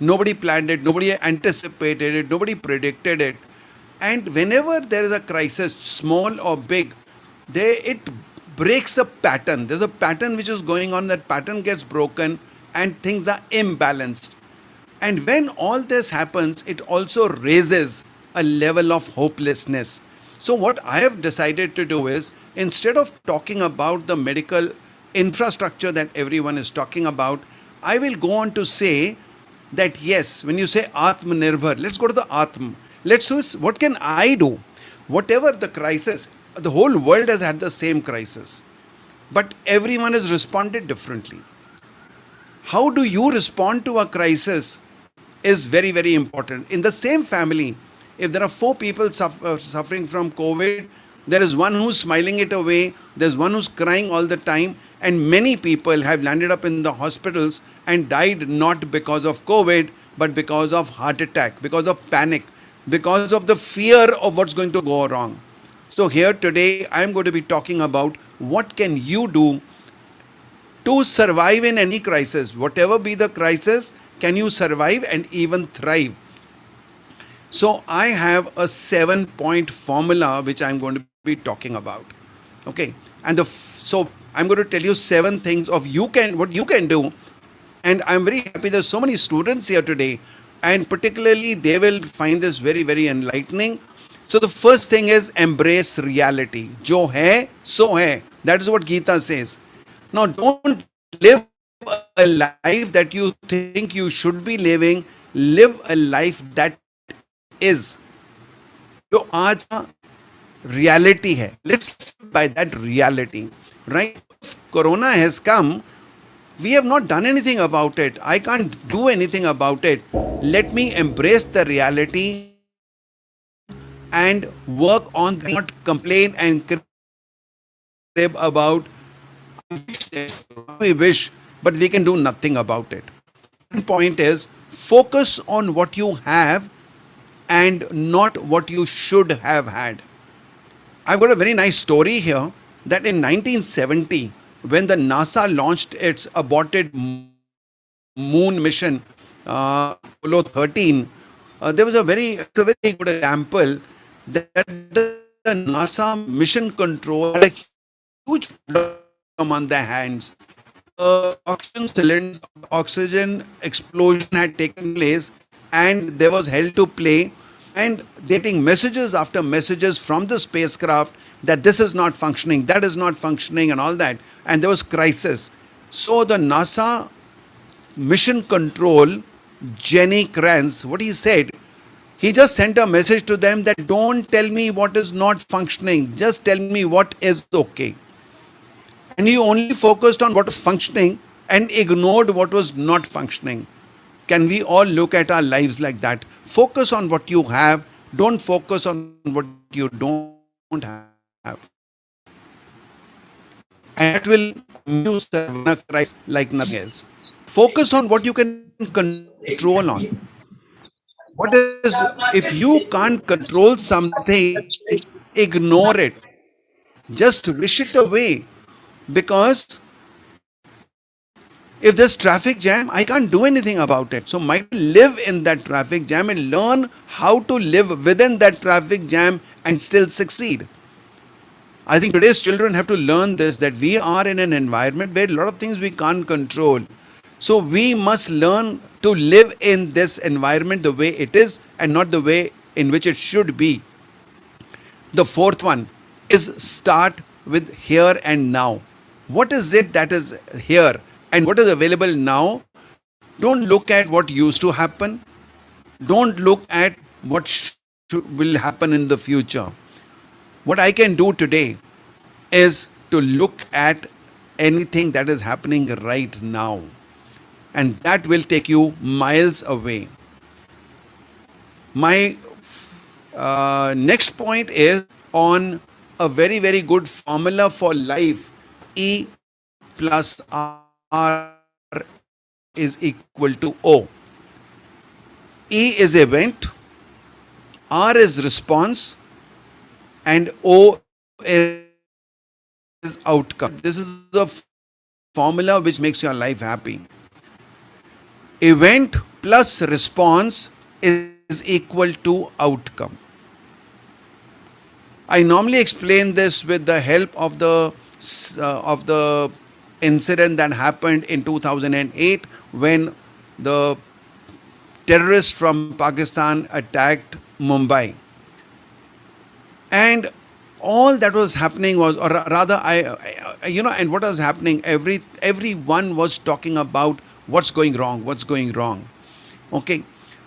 Speaker 6: Nobody planned it, nobody anticipated it, nobody predicted it. And whenever there is a crisis, small or big, it breaks a pattern. There's a pattern which is going on, that pattern gets broken and things are imbalanced. And when all this happens, it also raises a level of hopelessness. So what I have decided to do is, instead of talking about the medical infrastructure that everyone is talking about, I will go on to say that yes, when you say Atmanirbhar, let's go to the Atma. Let's see what can I do? Whatever the crisis, the whole world has had the same crisis, but everyone has responded differently. How do you respond to a crisis is very, very important. In the same family, if there are 4 people suffering from COVID, there is one who's smiling it away, there's one who's crying all the time, and many people have landed up in the hospitals and died not because of COVID, but because of heart attack, because of panic, because of the fear of what's going to go wrong. So here today, I'm going to be talking about what can you do to survive in any crisis. Whatever be the crisis, can you survive and even thrive? So I have a 7-point formula which I'm going to be talking about. Okay, and so I'm going to tell you 7 things of what you can do. And I'm very happy there's so many students here today, and particularly they will find this very, very enlightening. So the first thing is embrace reality. Jo hai, so hai. That is what Gita says. Now don't live a life that you think you should be living. Live a life that is. जो आज का reality है. Let's by that reality, right? If Corona has come, we have not done anything about it. I can't do anything about it. Let me embrace the reality and work on, not complain and crib about. We wish, but we can do nothing about it. The point is, focus on what you have and not what you should have had. I've got a very nice story here that in 1970, when the NASA launched its aborted moon mission, Apollo 13, there was a very good example that the NASA mission control had a huge problem on their hands. Oxygen explosion had taken place, and there was hell to play, and getting messages after messages from the spacecraft that this is not functioning, that is not functioning, and all that, and there was crisis. So the NASA mission control, Jenny Kranz, what he said, he just sent a message to them that don't tell me what is not functioning, just tell me what is okay. And he only focused on what was functioning and ignored what was not functioning. Can we all look at our lives like that? Focus on what you have, don't focus on what you don't have. And that will use the Christ like nothing else. Focus on what you can control on. What is, if you can't control something, ignore it. Just wish it away. Because if there's traffic jam, I can't do anything about it. So might live in that traffic jam and learn how to live within that traffic jam and still succeed. I think today's children have to learn this, that we are in an environment where a lot of things we can't control. So we must learn to live in this environment the way it is and not the way in which it should be. The fourth one is start with here and now. What is it that is here and what is available now? Don't look at what used to happen. Don't look at what will happen in the future. What I can do today is to look at anything that is happening right now. And that will take you miles away. My next point is on a very, very good formula for life. E plus R is equal to O. E is event, R is response, and O is outcome. This is a formula which makes your life happy. Event plus response is equal to outcome. I normally explain this with the help of the incident that happened in 2008 when the terrorists from Pakistan attacked Mumbai. And all that was happening was, or rather, and what was happening, everyone was talking about what's going wrong. Okay.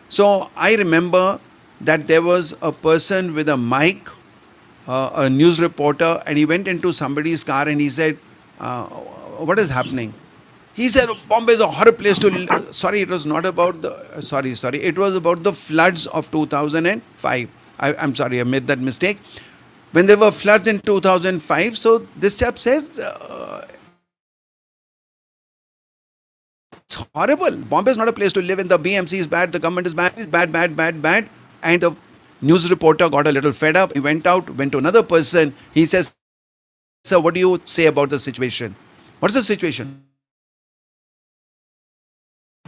Speaker 6: So I remember that there was a person with a mic, a news reporter, and he went into somebody's car and he said, what is happening? He said, Bombay is a horrible place to live. Sorry, it was not about the, sorry. It was about the floods of 2005. I'm sorry, I made that mistake. When there were floods in 2005, so this chap says, it's horrible. Bombay is not a place to live in. The BMC is bad. The government is bad. It's bad. And the news reporter got a little fed up. He went out, went to another person. He says, sir, what do you say about the situation? What's the situation?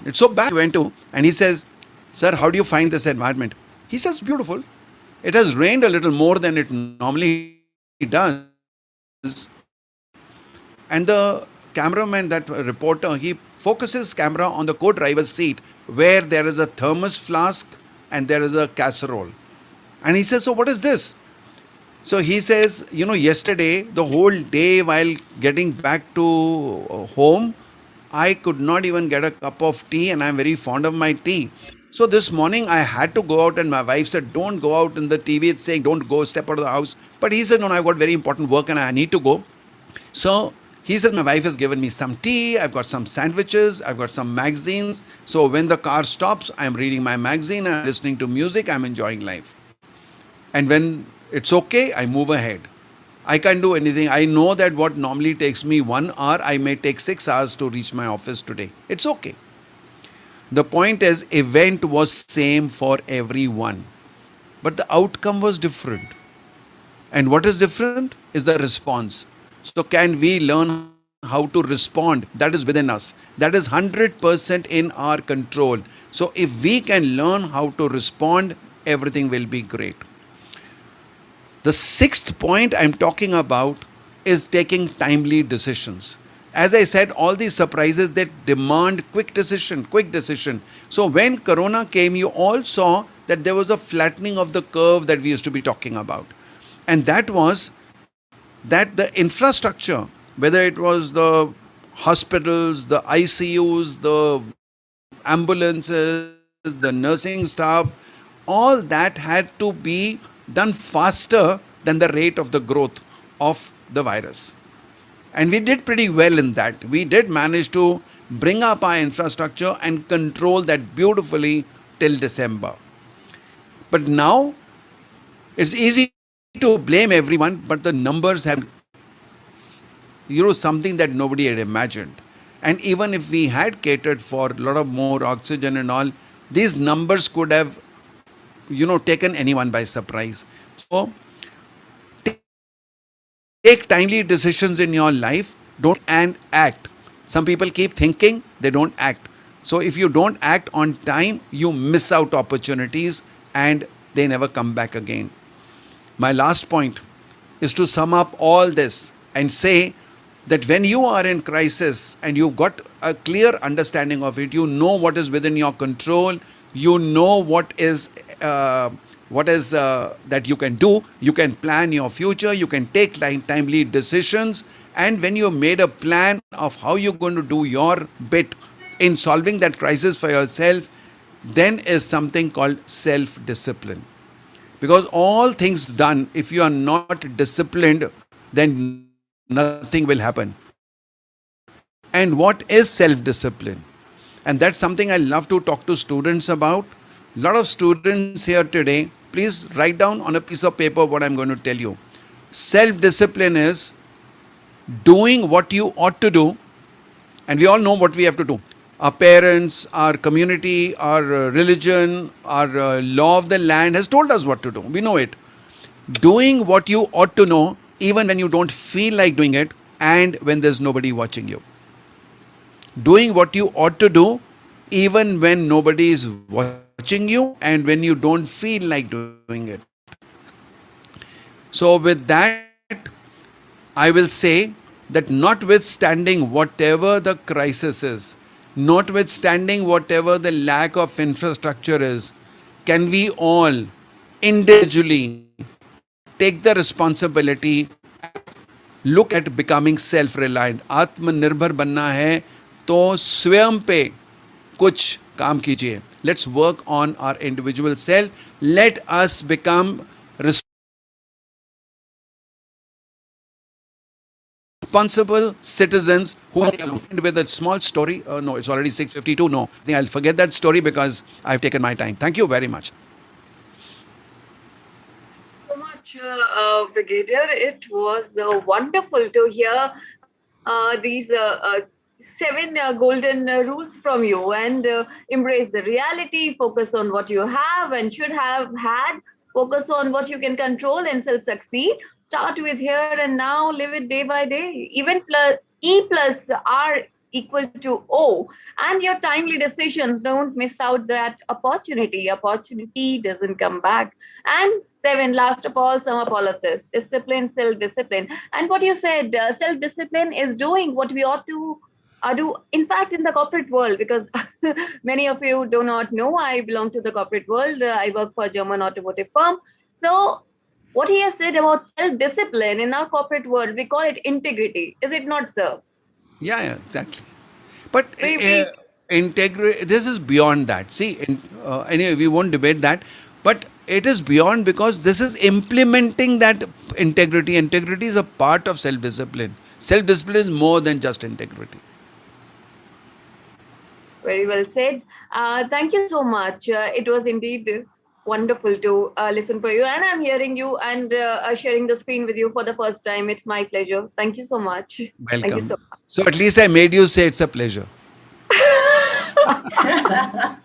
Speaker 6: It's so bad. He went to, and he says, sir, how do you find this environment? He says, beautiful. It has rained a little more than it normally does. And the cameraman, that reporter, he focuses camera on the co-driver's seat where there is a thermos flask and there is a casserole. And he says, so what is this? So he says, yesterday, the whole day while getting back to home, I could not even get a cup of tea, and I'm very fond of my tea. So this morning I had to go out, and my wife said, don't go out in the TV. It's saying, don't go, step out of the house. But he said, no, I've got very important work and I need to go. So he says, my wife has given me some tea, I've got some sandwiches, I've got some magazines. So when the car stops, I'm reading my magazine, I'm listening to music, I'm enjoying life. And when it's okay, I move ahead. I can't do anything. I know that what normally takes me 1 hour, I may take 6 hours to reach my office today. It's okay. The point is, event was same for everyone, but the outcome was different. And what is different is the response. So can we learn how to respond? That is within us. That is 100% in our control. So if we can learn how to respond, everything will be great. The sixth point I'm talking about is taking timely decisions. As I said, all these surprises that demand quick decision. So when Corona came, you all saw that there was a flattening of the curve that we used to be talking about. And that was that the infrastructure, whether it was the hospitals, the ICUs, the ambulances, the nursing staff, all that had to be done faster than the rate of the growth of the virus. And we did pretty well in that. We did manage to bring up our infrastructure and control that beautifully till December. But now it's easy to blame everyone, but the numbers have, something that nobody had imagined. And even if we had catered for a lot of more oxygen and all, these numbers could have, taken anyone by surprise. So take timely decisions in your life, don't and act. Some people keep thinking, they don't act. So if you don't act on time, you miss out opportunities and they never come back again. My last point is to sum up all this and say that when you are in crisis and you've got a clear understanding of it, you know what is within your control, you know what is that you can do, you can plan your future, you can take timely decisions, and when you made a plan of how you're going to do your bit in solving that crisis for yourself, then is something called self-discipline. Because all things done, if you are not disciplined, then nothing will happen. And what is self-discipline? And that's something I love to talk to students about. A lot of students here today, please write down on a piece of paper what I'm going to tell you. Self-discipline is doing what you ought to do, and we all know what we have to do. Our parents, our community, our religion, our law of the land has told us what to do. We know it. Doing what you ought to know, even when you don't feel like doing it, and when there's nobody watching you. Doing what you ought to do, even when nobody is watching you, and when you don't feel like doing it. So with that, I will say that notwithstanding whatever the crisis is, notwithstanding whatever the lack of infrastructure is, can we all individually take the responsibility, look at becoming self-reliant. आत्मनिर्भर बनना है तो स्वयं पे कुछ काम कीजिए. Let's work on our individual self. Let us become responsible citizens who are with a small story. No, it's already 6:52. No, I think I'll forget that story because I've taken my time. Thank you very much.
Speaker 2: So much, Brigadier. It was wonderful to hear these 7 golden rules from you, and embrace the reality, focus on what you have and should have had, focus on what you can control and still succeed. Start with here and now, live it day by day. Even E plus R equal to O, and your timely decisions, don't miss out that opportunity. Opportunity doesn't come back. And 7, last of all, sum up all of this: discipline, self-discipline. And what you said, self-discipline is doing what we ought to do, in fact, in the corporate world, because many of you do not know, I belong to the corporate world. I work for a German automotive firm. So what he has said about self-discipline in our corporate world, we call it integrity. Is it not, sir?
Speaker 6: Yeah, exactly. But
Speaker 2: We
Speaker 6: integrity, this is beyond that. See, anyway, we won't debate that. But it is beyond, because this is implementing that integrity. Integrity is a part of self discipline. Self discipline is more than just integrity.
Speaker 2: Very well said. Thank you so much. It was indeed wonderful to listen for you. And I'm hearing you and sharing the screen with you for the first time. It's my pleasure. Thank you so much. Thank you
Speaker 6: Welcome.
Speaker 2: so
Speaker 6: So at least I made you say it's a pleasure.
Speaker 2: much.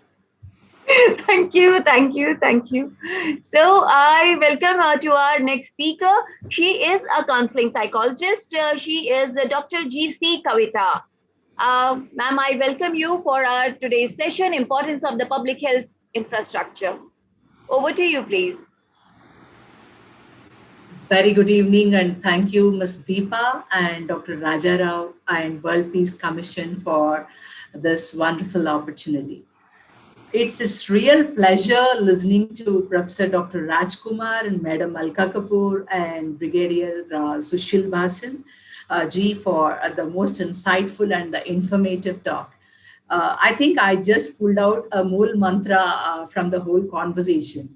Speaker 2: Thank you, thank you, thank you. So I welcome her to our next speaker. She is a counseling psychologist. She is Dr. G.C. Kavita. Ma'am, I welcome you for our today's session, Importance of the Public Health Infrastructure. Over to you, please.
Speaker 7: Very good evening, and thank you, Ms. Deepa and Dr. Raja Rao and World Peace Commission for this wonderful opportunity. It's real pleasure listening to Professor Dr. Rajkumar and Madam Alka Kapoor and Brigadier Sushil Basin G for the most insightful and the informative talk. I think I just pulled out a Mool mantra from the whole conversation.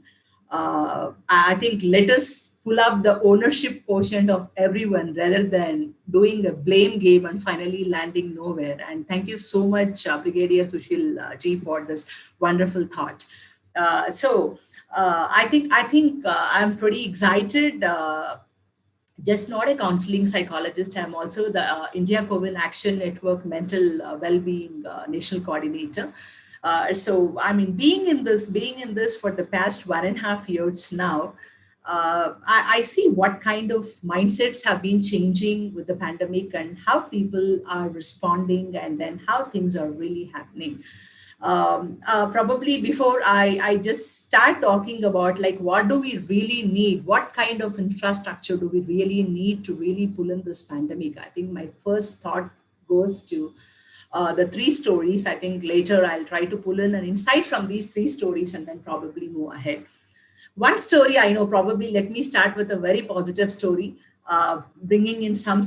Speaker 7: I think let us pull up the ownership quotient of everyone rather than doing a blame game and finally landing nowhere. And thank you so much, Brigadier Sushil G, for this wonderful thought. I think I'm pretty excited. Just not a counseling psychologist, I'm also the India COVID Action Network Mental Wellbeing National Coordinator. I mean, being in this for the past 1.5 years now, I see what kind of mindsets have been changing with the pandemic and how people are responding and then how things are really happening. Probably before I just start talking about like what do we really need, what kind of infrastructure do we really need to really pull in this pandemic, I think my first thought goes to the 3 stories. I think later I'll try to pull in an insight from these 3 stories and then probably move ahead. One story I know, probably let me start with a very positive story, bringing in some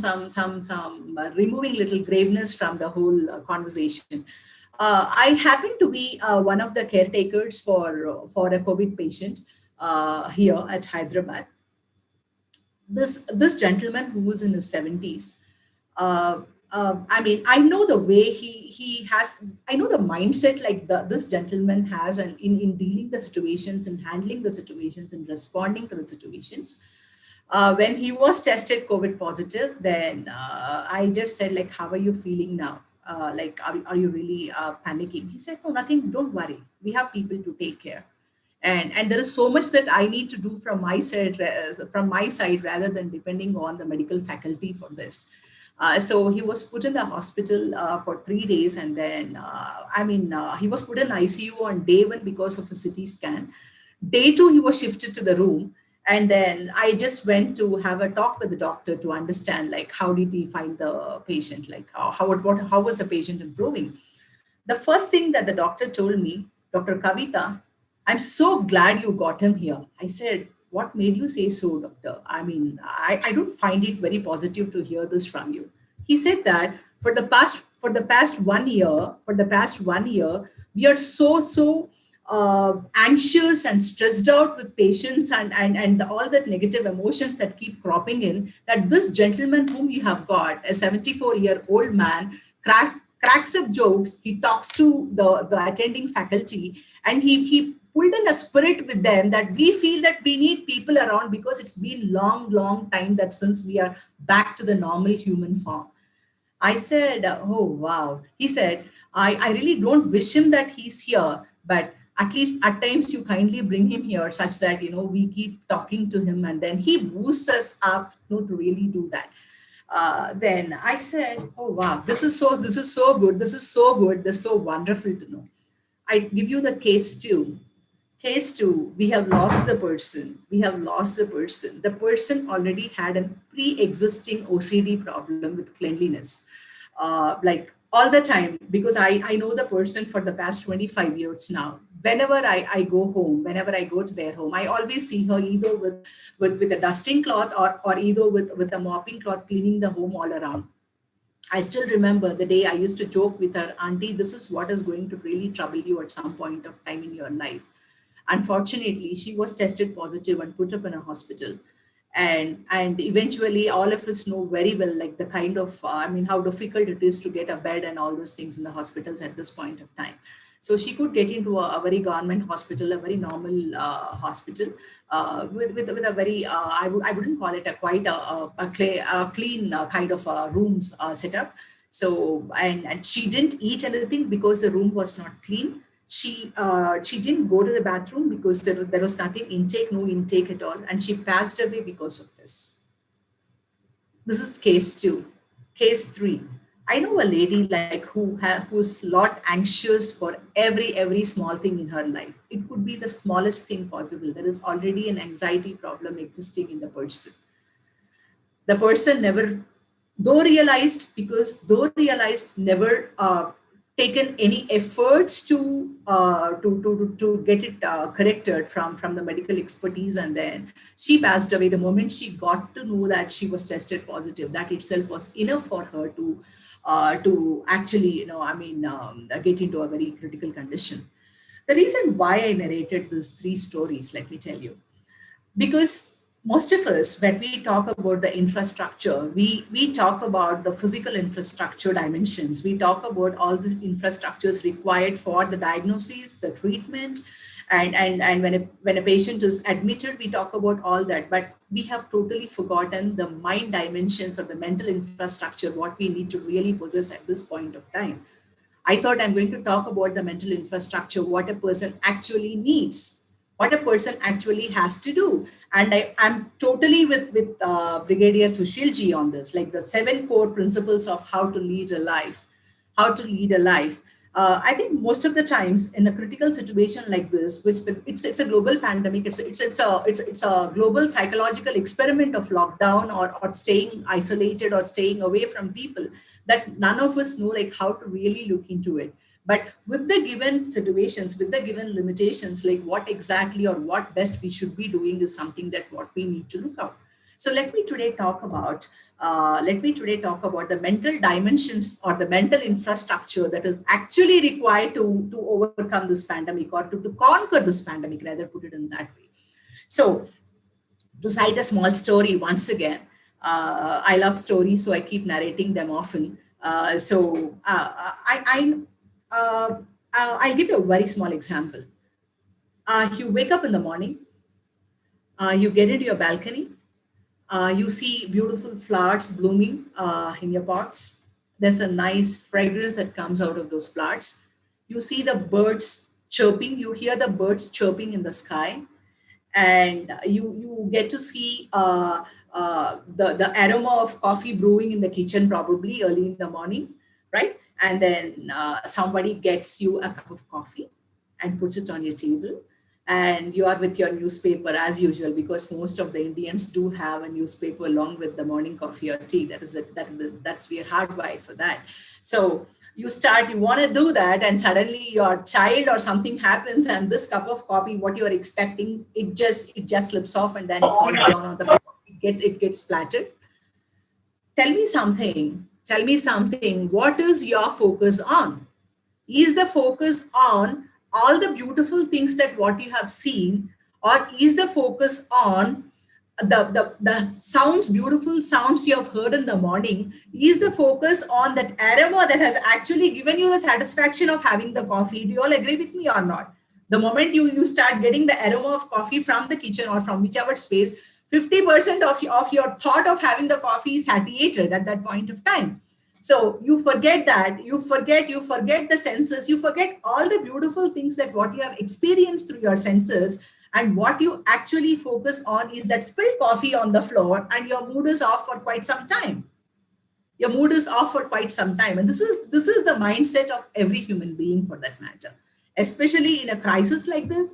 Speaker 7: removing little graveness from the whole conversation. I happen to be one of the caretakers for a COVID patient here at Hyderabad. This gentleman who was in his 70s. I mean, I know the way he has. I know the mindset like this gentleman has, and in dealing the situations and handling the situations and responding to the situations. When he was tested COVID positive, then I just said like, "How are you feeling now? Like, are you really panicking?" He said, "No, nothing. Don't worry. We have people to take care." And there is so much that I need to do from my side rather than depending on the medical faculty for this. So he was put in the hospital for 3 days, and then he was put in ICU on day 1 because of a CT scan. Day 2 he was shifted to the room, and then I just went to have a talk with the doctor to understand like how did he find the patient, like how was the patient improving. The first thing that the doctor told me, "Dr. Kavita, I'm so glad you got him here." I said, "What made you say so, doctor? I mean, I don't find it very positive to hear this from you." He said that for the past 1 year, we are so anxious and stressed out with patients and all that negative emotions that keep cropping in, that this gentleman whom you have got, a 74-year-old man, cracks up jokes. He talks to the attending faculty, and he pulled in a spirit with them that we feel that we need people around because it's been long time that since we are back to the normal human form. I said, "Oh, wow." He said, I really don't wish him that he's here, but at least at times you kindly bring him here such that, we keep talking to him and then he boosts us up, to really do that. Then I said, "Oh, wow, this is so good. This is so good. This is so wonderful to know." I give you the case 2. Case 2, we have lost the person. The person already had a pre-existing OCD problem with cleanliness. Like all the time, because I know the person for the past 25 years now. whenever I go home, whenever I go to their home, I always see her either with a dusting cloth or either with a mopping cloth, cleaning the home all around. I still remember the day I used to joke with her, "Auntie, this is what is going to really trouble you at some point of time in your life." Unfortunately, she was tested positive and put up in a hospital. And eventually, all of us know very well, like the kind of, how difficult it is to get a bed and all those things in the hospitals at this point of time. So she could get into a very government hospital, a very normal hospital, with a very, I wouldn't call it a clean kind of rooms setup. So, and she didn't eat anything because the room was not clean. She didn't go to the bathroom because there was nothing no intake at all. And she passed away because of this. This is case 2. Case 3. I know a lady like who's a lot anxious for every small thing in her life. It could be the smallest thing possible. There is already an anxiety problem existing in the person. The person never, never taken any efforts to get it corrected from the medical expertise, and then she passed away. The moment she got to know that she was tested positive, that itself was enough for her to actually, get into a very critical condition. The reason why I narrated these 3 stories, let me tell you, because most of us, when we talk about the infrastructure, we talk about the physical infrastructure dimensions. We talk about all the infrastructures required for the diagnosis, the treatment, and when a patient is admitted, we talk about all that. But we have totally forgotten the mind dimensions or the mental infrastructure, what we need to really possess at this point of time. I thought I'm going to talk about the mental infrastructure, what a person actually needs, what a person actually has to do. And I'm totally with Brigadier Sushilji on this, like the 7 core principles of how to lead a life. I think most of the times in a critical situation like this, which it's a global pandemic, it's a global psychological experiment of lockdown or staying isolated or staying away from people, that none of us know like how to really look into it. But with the given situations, with the given limitations, like what exactly or what best we should be doing is something that what we need to look out. So let me today talk about the mental dimensions or the mental infrastructure that is actually required to overcome this pandemic, or to conquer this pandemic, rather put it in that way. So to cite a small story once again, I love stories, so I keep narrating them often. I'll give you a very small example. You wake up in the morning, you get into your balcony, you see beautiful flowers blooming in your pots. There's a nice fragrance that comes out of those flowers. You see the birds chirping, you hear the birds chirping in the sky, and you get to see the aroma of coffee brewing in the kitchen, probably early in the morning, right? And then somebody gets you a cup of coffee and puts it on your table, and you are with your newspaper as usual, because most of the Indians do have a newspaper along with the morning coffee or tea. That's we're hardwired for that. So you want to do that, and suddenly your child or something happens, and this cup of coffee, what you are expecting, it just slips off, and then it falls down on the floor. It gets splattered. Tell me something. What is your focus on? Is the focus on all the beautiful things that what you have seen, or is the focus on the sounds, beautiful sounds you have heard in the morning? Is the focus on that aroma that has actually given you the satisfaction of having the coffee? Do you all agree with me or not? The moment you start getting the aroma of coffee from the kitchen or from whichever space, 50% of your thought of having the coffee is satiated at that point of time. So you forget that, you forget the senses, you forget all the beautiful things that what you have experienced through your senses, and what you actually focus on is that spilled coffee on the floor, and your mood is off for quite some time. And this is the mindset of every human being, for that matter, especially in a crisis like this.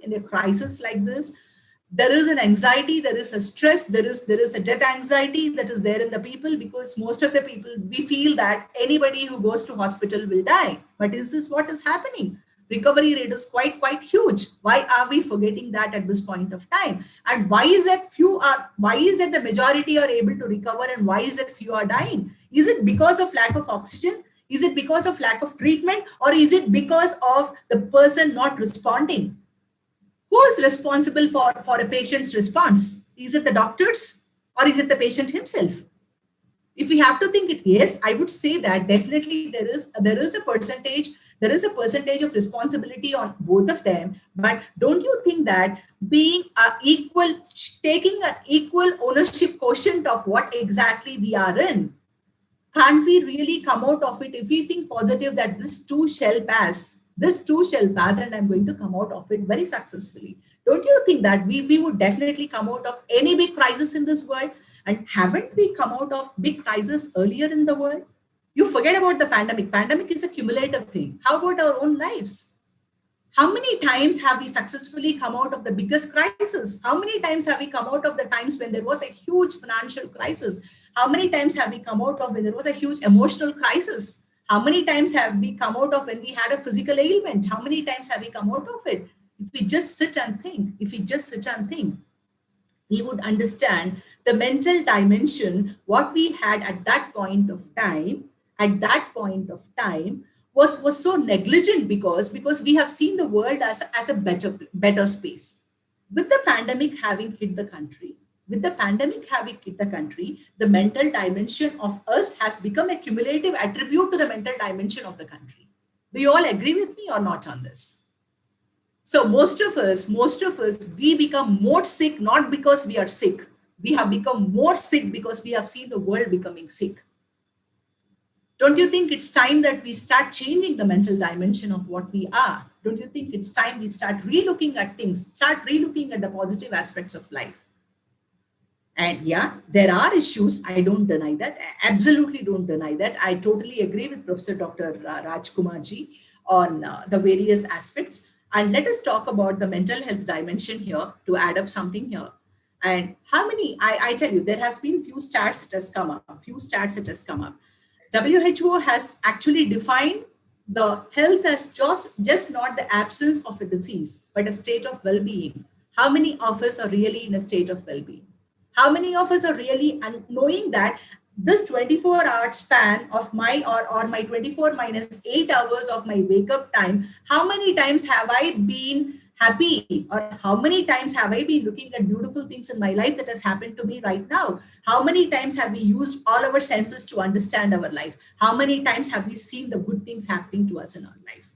Speaker 7: There is an anxiety, there is a stress, there is a death anxiety that is there in the people, because most of the people, we feel that anybody who goes to hospital will die. But is this what is happening? Recovery rate is quite huge. Why are we forgetting that at this point of time? And why is it the majority are able to recover, and why is it few are dying? Is it because of lack of oxygen? Is it because of lack of treatment? Or is it because of the person not responding? Who is responsible for a patient's response? Is it the doctors or is it the patient himself? If we have to think it, yes, I would say that definitely there is a percentage of responsibility on both of them. But don't you think that taking an equal ownership quotient of what exactly we are in, can't we really come out of it if we think positive that this too shall pass? This too shall pass, and I'm going to come out of it very successfully. Don't you think that we would definitely come out of any big crisis in this world? And haven't we come out of big crises earlier in the world? You forget about the pandemic. Pandemic is a cumulative thing. How about our own lives? How many times have we successfully come out of the biggest crisis? How many times have we come out of the times when there was a huge financial crisis? How many times have we come out of when there was a huge emotional crisis? How many times have we come out of when we had a physical ailment? How many times have we come out of it? If we just sit and think, we would understand the mental dimension. What we had at that point of time, was so negligent because we have seen the world as a better space. With the pandemic having hit the country, the mental dimension of us has become a cumulative attribute to the mental dimension of the country. Do you all agree with me or not on this? So most of us, we become more sick, not because we are sick. We have become more sick because we have seen the world becoming sick. Don't you think it's time that we start changing the mental dimension of what we are? Don't you think it's time we start relooking at things, start relooking at the positive aspects of life? And yeah, there are issues. I don't deny that. I absolutely don't deny that. I totally agree with Professor Dr. Rajkumarji on the various aspects. And let us talk about the mental health dimension here to add up something here. And how many, I tell you, there has been few stats that has come up. WHO has actually defined the health as just not the absence of a disease, but a state of well-being. How many of us are really in a state of well-being? How many of us are really knowing that this 24-hour span of my 24 minus 8 hours of my wake-up time, how many times have I been happy, or how many times have I been looking at beautiful things in my life that has happened to me right now? How many times have we used all our senses to understand our life? How many times have we seen the good things happening to us in our life?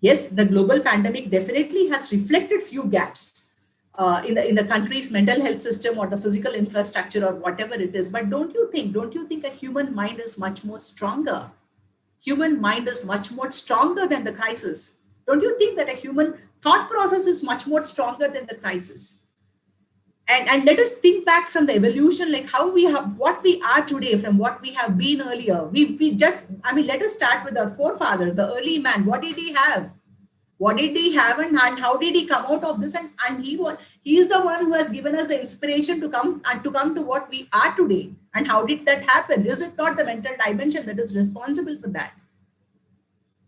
Speaker 7: Yes, the global pandemic definitely has reflected few gaps in the country's mental health system or the physical infrastructure or whatever it is. But don't you think a human mind is much more stronger? Human mind is much more stronger than the crisis. Don't you think that a human thought process is much more stronger than the crisis? And let us think back from the evolution, like how we have, what we are today from what we have been earlier. Let us start with our forefather, the early man. What did he have? And how did he come out of this? And he is the one who has given us the inspiration to come to what we are today. And how did that happen? Is it not the mental dimension that is responsible for that?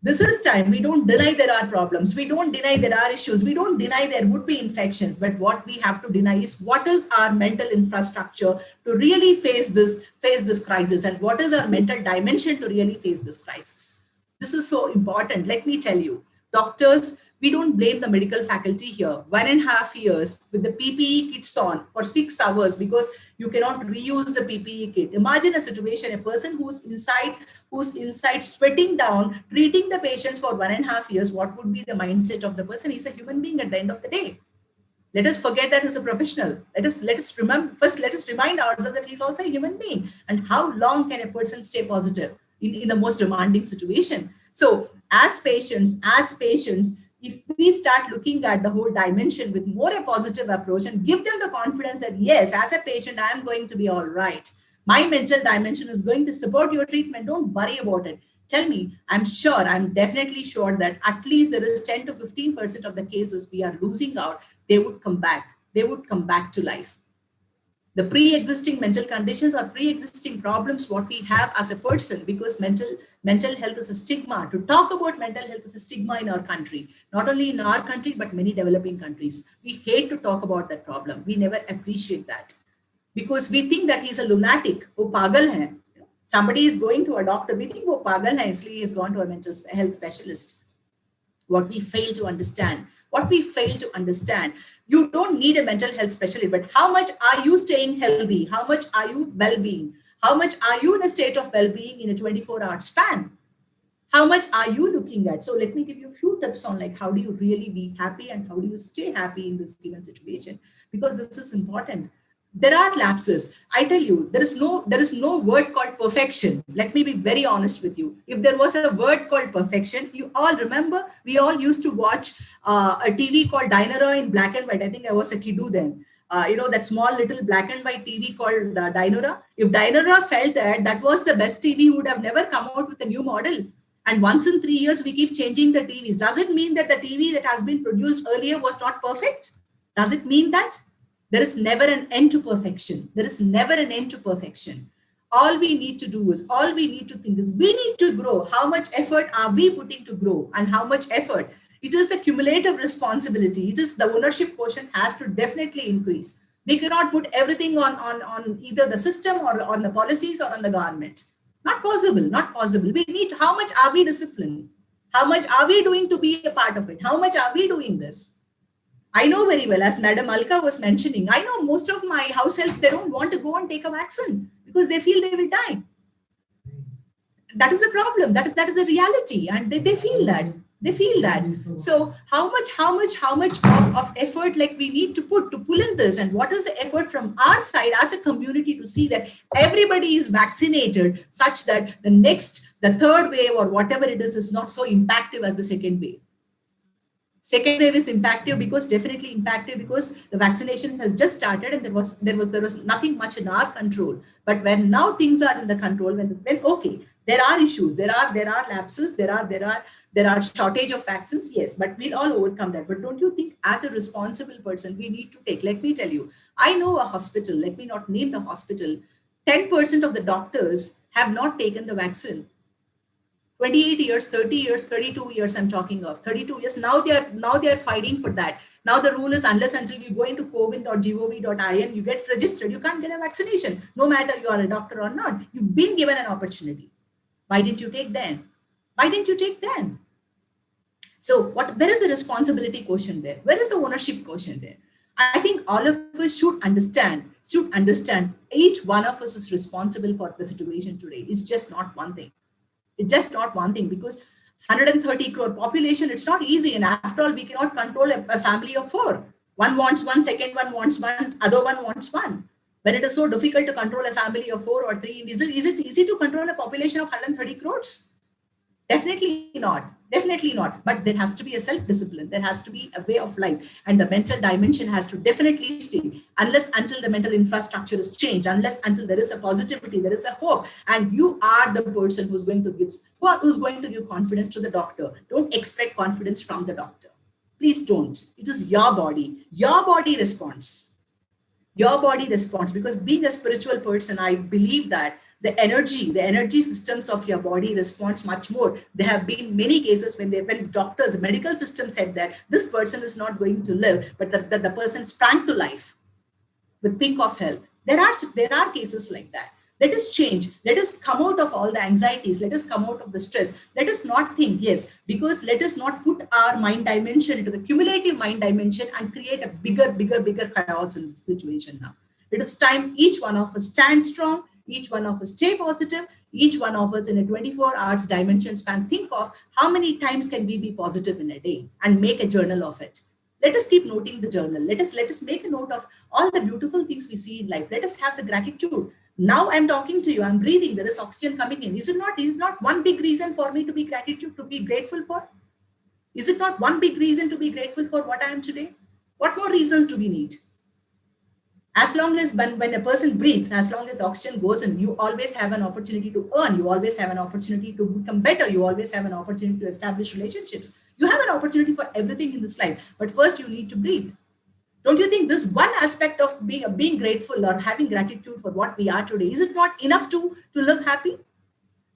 Speaker 7: This is time. We don't deny there are problems. We don't deny there are issues. We don't deny there would be infections. But what we have to deny is what is our mental infrastructure to really face this crisis, and what is our mental dimension to really face this crisis. This is so important. Let me tell you, doctors, we don't blame the medical faculty here. 1.5 years with the PPE kits on for 6 hours because you cannot reuse the PPE kit. Imagine a situation, a person who's inside sweating down, treating the patients for 1.5 years. What would be the mindset of the person? He's a human being at the end of the day. Let us forget that he's a professional. Let us remind ourselves that he's also a human being. And how long can a person stay positive in the most demanding situation? So as patients, if we start looking at the whole dimension with more a positive approach and give them the confidence that, yes, as a patient, I am going to be all right. My mental dimension is going to support your treatment. Don't worry about it. Tell me, I'm definitely sure that at least there is 10 to 15% of the cases we are losing out. They would come back. They would come back to life. the pre-existing mental conditions or pre-existing problems what we have as a person, because mental health is a stigma. To talk about mental health is a stigma in our country, not only in our country, but many developing countries. We hate to talk about that problem. We never appreciate that because we think that he's a lunatic, wo pagal hai. Somebody is going to a doctor, we think wo pagal hai, isliye he's gone to a mental health specialist. What we fail to understand, you don't need a mental health specialist, but how much are you staying healthy? How much are you well-being? How much are you in a state of well-being in a 24-hour span? How much are you looking at? So let me give you a few tips on like how do you really be happy and how do you stay happy in this given situation, because this is important. There are lapses. I tell you, there is no word called perfection. Let me be very honest with you. If there was a word called perfection, you all remember, we all used to watch a TV called Dynara in black and white. I think I was a kiddo then. That small little black and white TV called Dynara. If Dynara felt that was the best TV, he would have never come out with a new model. And once in 3 years, we keep changing the TVs. Does it mean that the TV that has been produced earlier was not perfect? Does it mean that? There is never an end to perfection. All we need to think is we need to grow. How much effort are we putting to grow and how much effort? It is a cumulative responsibility. It is the ownership quotient has to definitely increase. We cannot put everything on either the system or on the policies or on the government. Not possible. We need, how much are we disciplined? How much are we doing to be a part of it? How much are we doing this? I know very well, as Madam Alka was mentioning, I know most of my house help, they don't want to go and take a vaccine because they feel they will die. That is the problem. That is the reality. And they feel that. So how much of effort like we need to put to pull in this, and what is the effort from our side as a community to see that everybody is vaccinated such that the third wave or whatever it is not so impactful as the second wave. Second wave is definitely impacted because the vaccinations has just started and there was nothing much in our control. But when now things are in the control, when okay, there are issues, there are lapses, there are shortage of vaccines, yes, but we'll all overcome that. But don't you think as a responsible person, we need to take, let me tell you, I know a hospital, let me not name the hospital, 10% of the doctors have not taken the vaccine. 28 years, 30 years, 32 years, I'm talking of 32 years. Now they are fighting for that. Now the rule is unless until you go into covid.gov.in, you get registered, you can't get a vaccination, no matter you are a doctor or not. You've been given an opportunity. Why didn't you take then? So where is the responsibility quotient there? Where is the ownership quotient there? I think all of us should understand each one of us is responsible for the situation today. It's just not one thing. Because 130 crore population, it's not easy. And after all, we cannot control a family of 4. One wants one, second one wants one, other one wants one. When it is so difficult to control a family of 4 or 3, is it easy to control a population of 130 crores? Definitely not. But there has to be a self-discipline. There has to be a way of life. And the mental dimension has to definitely stay. Unless until the mental infrastructure is changed, unless until there is a positivity, there is a hope. And you are the person who's going to give confidence to the doctor. Don't expect confidence from the doctor. Please don't. It is your body. Your body responds. Because being a spiritual person, I believe that the energy systems of your body responds much more. There have been many cases when doctors, the medical system said that this person is not going to live, but the person sprang to life with pink of health. There are cases like that. Let us change. Let us come out of all the anxieties. Let us come out of the stress. Let us not think, because let us not put our mind dimension into the cumulative mind dimension and create a bigger chaos in this situation now. It is time each one of us stand strong. Each one of us stay positive. Each one of us in a 24 hours dimension span, think of how many times can we be positive in a day and make a journal of it. Let us keep noting the journal. Let us make a note of all the beautiful things we see in life. Let us have the gratitude. Now I'm talking to you, I'm breathing, there is oxygen coming in. Is it not one big reason for me to be grateful for? Is it not one big reason to be grateful for what I am today? What more reasons do we need? As long as when a person breathes, as long as the oxygen goes in, you always have an opportunity to earn. You always have an opportunity to become better. You always have an opportunity to establish relationships. You have an opportunity for everything in this life. But first you need to breathe. Don't you think this one aspect of being grateful or having gratitude for what we are today, is it not enough to live happy?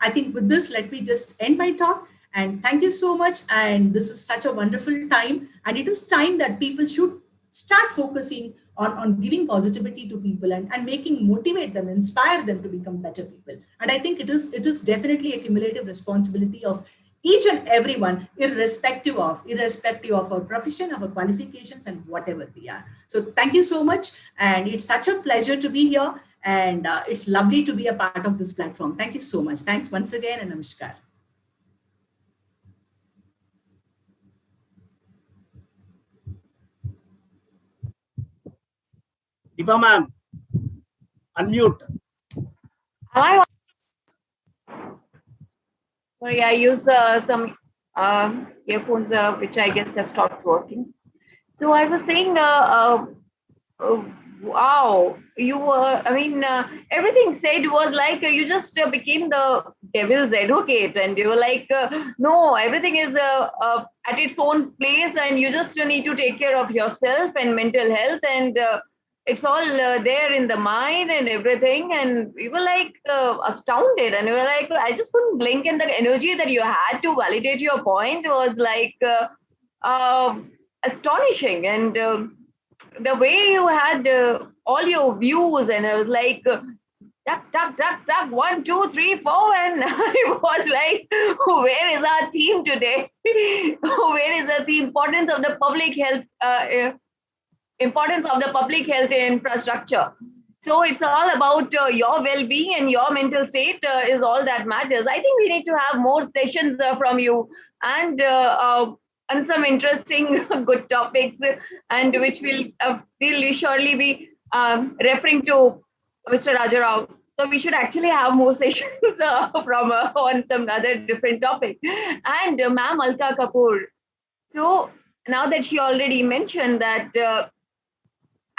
Speaker 7: I think with this, let me just end my talk. And thank you so much. And this is such a wonderful time. And it is time that people should start focusing on giving positivity to people and motivate them, inspire them to become better people. And I think it is definitely a cumulative responsibility of each and everyone, irrespective of our profession, our qualifications, and whatever we are. So thank you so much. And it's such a pleasure to be here. And it's lovely to be a part of this platform. Thank you so much. Thanks once again, and namaskar.
Speaker 1: Deepa ma'am, unmute.
Speaker 2: Am I? Sorry, I use some earphones, which I guess have stopped working. So I was saying, wow, you were, everything said was like you just became the devil's advocate, and you were like, no, everything is at its own place, and you just need to take care of yourself and mental health, and it's all there in the mind and everything. And we were like astounded, and we were like, I just couldn't blink, and the energy that you had to validate your point was like astonishing. And the way you had all your views, and I was like, duck, 1, 2, 3, 4, and I was like, where is our theme today? Where is the importance of the public health? Importance of the public health infrastructure. So it's all about your well-being, and your mental state is all that matters. I think we need to have more sessions from you, and some interesting good topics, and which will surely be referring to Mr. Raja Rao. So we should actually have more sessions from on some other different topic. And Ma'am Alka Kapoor. So now that she already mentioned that,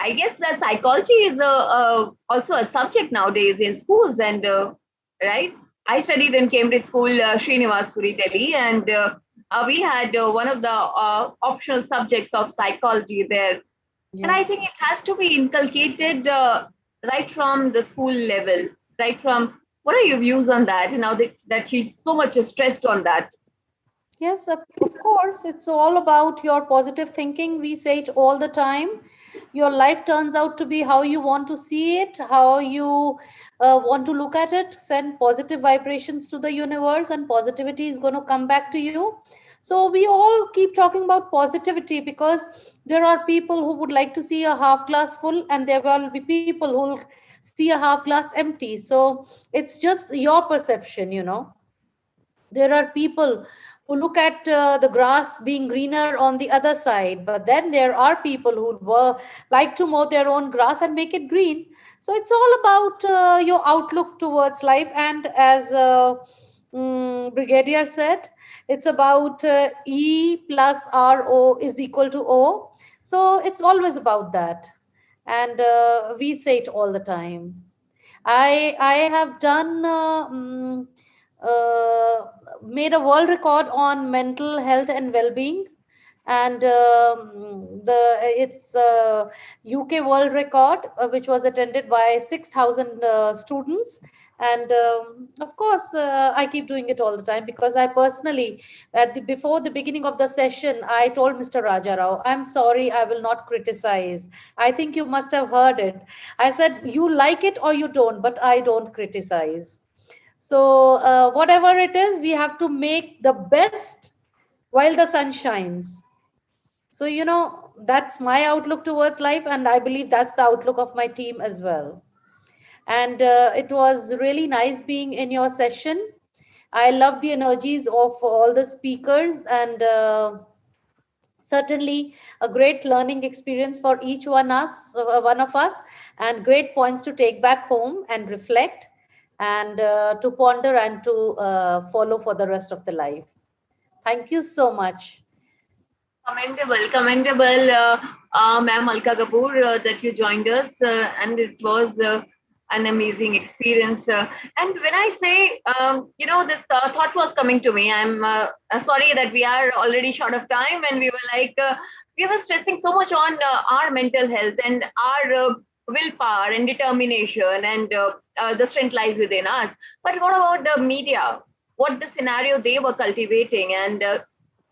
Speaker 2: I guess the psychology is also a subject nowadays in schools, and right. I studied in Cambridge School, Srinivasapuri, Delhi, and we had one of the optional subjects of psychology there. Yeah. And I think it has to be inculcated right from the school level, right from, what are your views on that, now that he's so much stressed on that?
Speaker 4: Yes, of course. It's all about your positive thinking. We say it all the time. Your life turns out to be how you want to see it, how you want to look at it. Send positive vibrations to the universe, and positivity is going to come back to you. So we all keep talking about positivity because there are people who would like to see a half glass full, and there will be people who will see a half glass empty. So it's just your perception, There are people who look at the grass being greener on the other side, but then there are people who like to mow their own grass and make it green. So it's all about your outlook towards life. And as Brigadier said, it's about E plus RO is equal to O. So it's always about that. And we say it all the time. I have done... made a world record on mental health and well-being, and it's UK world record, which was attended by 6,000 students. And of course, I keep doing it all the time because I personally, before the beginning of the session, I told Mr. Raja Rao, I'm sorry, I will not criticize. I think you must have heard it. I said, you like it or you don't, but I don't criticize. So whatever it is, we have to make the best while the sun shines. So, that's my outlook towards life. And I believe that's the outlook of my team as well. And it was really nice being in your session. I love the energies of all the speakers, and certainly a great learning experience for each one of us, and great points to take back home and reflect, and to ponder and to follow for the rest of the life. Thank you so much.
Speaker 2: Commendable, Ma'am Alka Kapoor, that you joined us. And it was, an amazing experience. And when I say, this thought was coming to me, I'm sorry that we are already short of time, and we were like, we were stressing so much on our mental health and our willpower and determination, and the strength lies within us. But what about the media? What the scenario they were cultivating and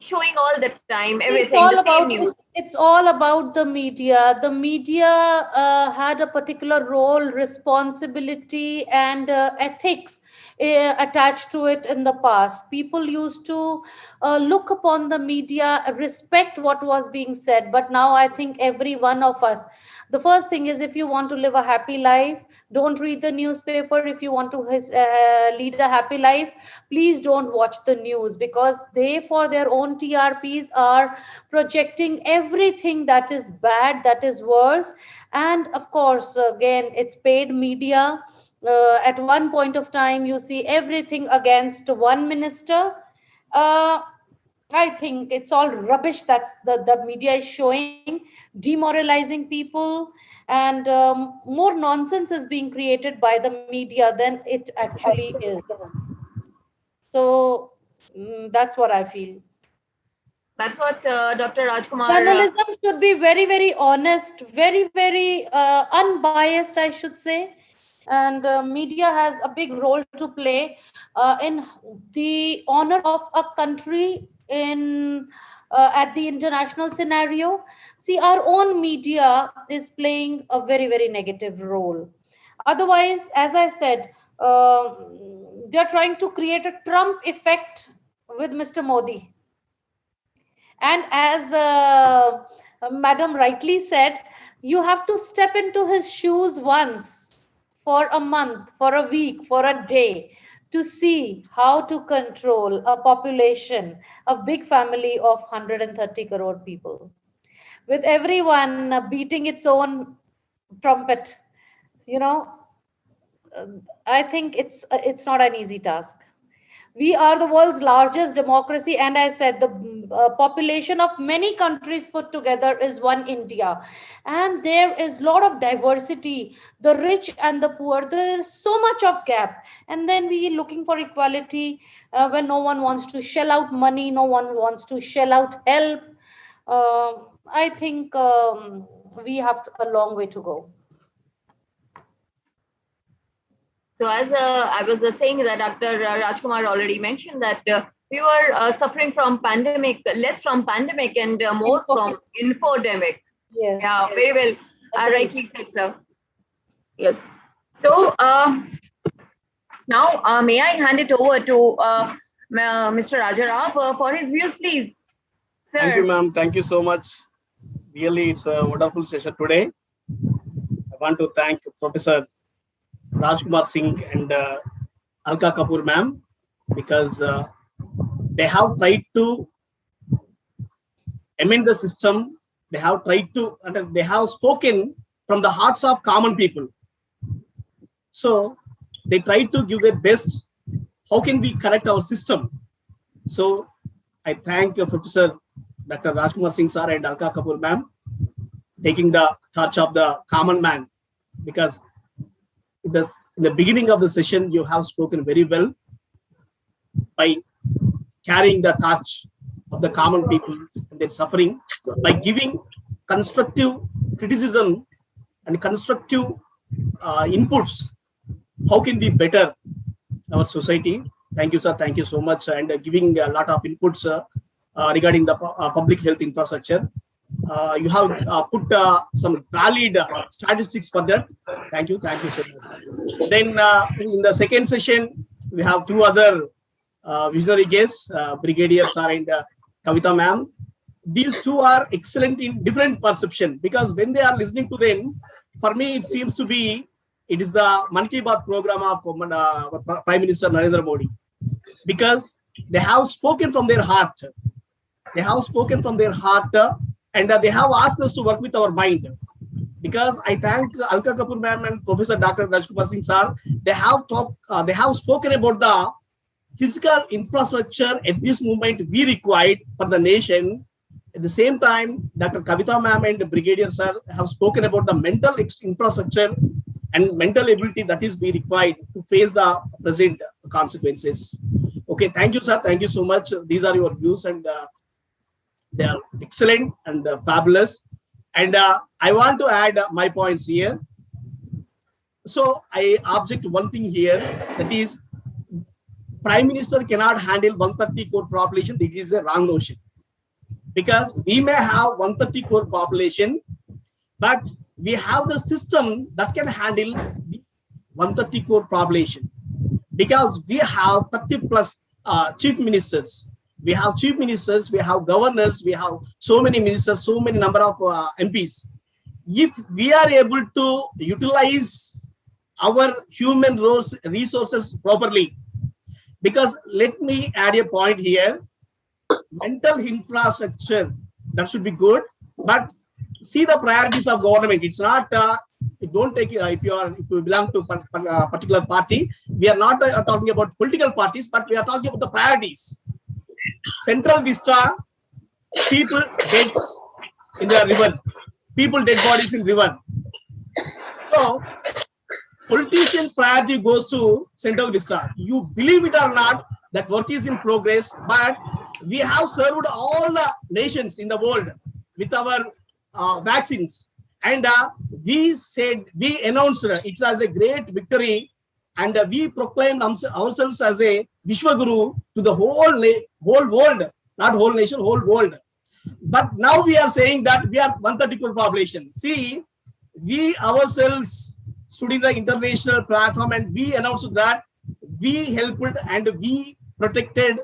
Speaker 2: showing all the time, everything, the same news.
Speaker 4: It's all about the media. The media had a particular role, responsibility, and ethics attached to it in the past. People used to look upon the media, respect what was being said. But now I think every one of us, the first thing is, if you want to live a happy life, don't read the newspaper. If you want to lead a happy life, please don't watch the news, because they, for their own TRPs, are projecting everything that is bad, that is worse. And of course, again, it's paid media. At one point of time, you see everything against one minister. I think it's all rubbish that's the media is showing, demoralizing people, and more nonsense is being created by the media than it actually is. So that's what I feel.
Speaker 2: That's what Dr. Rajkumar...
Speaker 4: Journalism should be very, very honest, very, very unbiased, I should say. And media has a big role to play in the honor of a country at the international scenario. See, our own media is playing a very, very negative role. Otherwise, as I said, they're trying to create a Trump effect with Mr. Modi. And as Madam rightly said, you have to step into his shoes once, for a month, for a week, for a day, to see how to control a population of big family of 130 crore people, with everyone beating its own trumpet. I think it's not an easy task. We are the world's largest democracy, and I said the population of many countries put together is one India, and there is a lot of diversity, the rich and the poor. There is so much of gap, and then we are looking for equality when no one wants to shell out money, no one wants to shell out help. I think we have a long way to go.
Speaker 2: So as I was saying that Dr. Rajkumar already mentioned that we were suffering from pandemic, less from pandemic and more from infodemic.
Speaker 4: Yes.
Speaker 2: Yeah, very well. Rightly said, sir. Yes. So now may I hand it over to Mr. Rajarao for his views, please. Sir.
Speaker 1: Thank you, ma'am. Thank you so much. Really, it's a wonderful session today. I want to thank Professor Rajkumar Singh and Alka Kapoor ma'am, because they have tried to amend the system. They have tried to, they have spoken from the hearts of common people. So they tried to give their best. How can we correct our system? So I thank Professor Dr. Rajkumar Singh sir and Alka Kapoor ma'am taking the torch of the common man, because in the beginning of the session, you have spoken very well by carrying the torch of the common people and their suffering, by giving constructive criticism and constructive inputs. How can we better our society? Thank you, sir. Thank you so much. And giving a lot of inputs regarding the public health infrastructure. You have put some valid statistics for that. Thank you. Thank you so much. Then in the second session, we have two other visionary guests, Brigadier sir and Kavita ma'am. These two are excellent in different perception, because when they are listening to them, for me, it seems to be, it is the Mann Ki Baat program of Prime Minister Narendra Modi, because they have spoken from their heart. They have spoken from their heart. And they have asked us to work with our mind, because I thank Alka Kapoor ma'am and Professor Dr. Rajkumar Singh sir. They have spoken about the physical infrastructure at this moment we required for the nation. At the same time, Dr. Kavita ma'am and Brigadier sir have spoken about the mental infrastructure and mental ability that is be required to face the present consequences. Okay, thank you, sir. Thank you so much. These are your views, and they are excellent and fabulous. And I want to add my points here. So I object one thing here, that is, Prime Minister cannot handle 130 crore population. It is a wrong notion, because we may have 130 crore population, but we have the system that can handle the 130 crore population, because we have 30 plus chief ministers. We have chief ministers, we have governors, we have so many ministers, so many number of MPs. If we are able to utilize our human resources properly, because let me add a point here, mental infrastructure, that should be good, but see the priorities of government. It's not, don't take, if you belong to a particular party, we are not talking about political parties, but we are talking about the priorities. Central Vista, people dead in the river, people dead bodies in river. So politicians' priority goes to Central Vista. You believe it or not, that work is in progress, but we have served all the nations in the world with our vaccines, and we announced it as a great victory, and we proclaimed ourselves as a Vishwaguru to the whole world, not whole nation, whole world. But now we are saying that we are 130 crore population. See, we ourselves stood in the international platform and we announced that we helped and we protected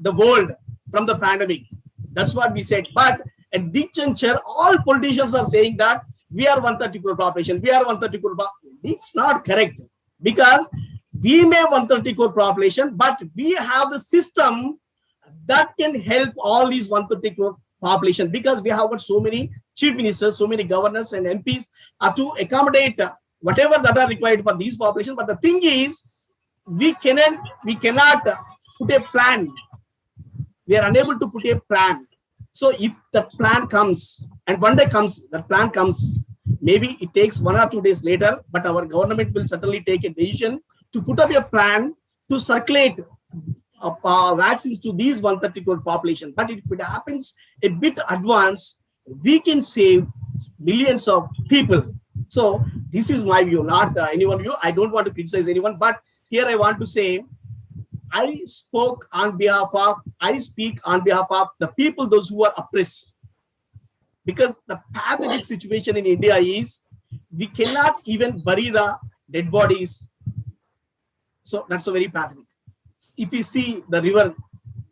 Speaker 1: the world from the pandemic. That's what we said. But at this juncture, all politicians are saying that we are 130 crore population, we are 130 crore population. It's not correct, because we may 130 crore population, but we have the system that can help all these 130 crore population, because we have got so many chief ministers, so many governors and MPs to accommodate whatever that are required for these population. But the thing is, we cannot put a plan. We are unable to put a plan. So if the plan comes, and one day comes, that plan comes, maybe it takes 1 or 2 days later, but our government will certainly take a decision to put up a plan to circulate vaccines to these 130 crore population. But if it happens a bit advanced, we can save millions of people. So this is my view, not anyone's view. I don't want to criticize anyone, but here I want to say, I speak on behalf of the people, those who are oppressed. Because the pathetic situation in India is, we cannot even bury the dead bodies. So that's a very pathetic. If you see the river,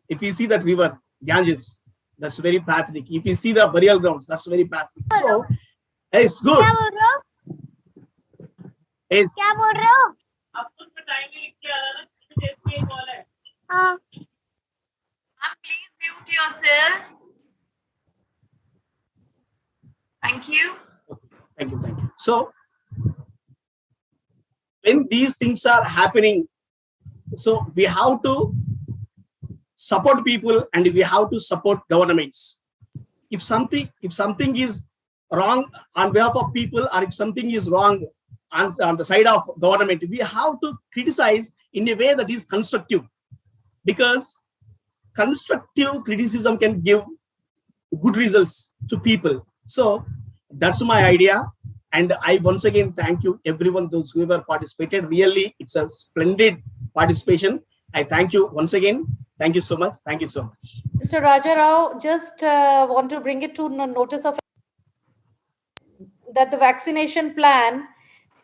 Speaker 1: if you see that river, Ganges, that's very pathetic. If you see the burial grounds, that's very pathetic. So it's good. It's,
Speaker 2: Please mute yourself. Thank you.
Speaker 1: Thank you. So when these things are happening, so we have to support people and we have to support governments. If something is wrong on behalf of people, or if something is wrong on the side of government, we have to criticize in a way that is constructive, because constructive criticism can give good results to people. So that's my idea. And I once again thank you, everyone, those who ever participated. Really, it's a splendid participation. I thank you once again. Thank you so much. Thank you so much.
Speaker 4: Mr. Raja Rao, just want to bring it to notice of that the vaccination plan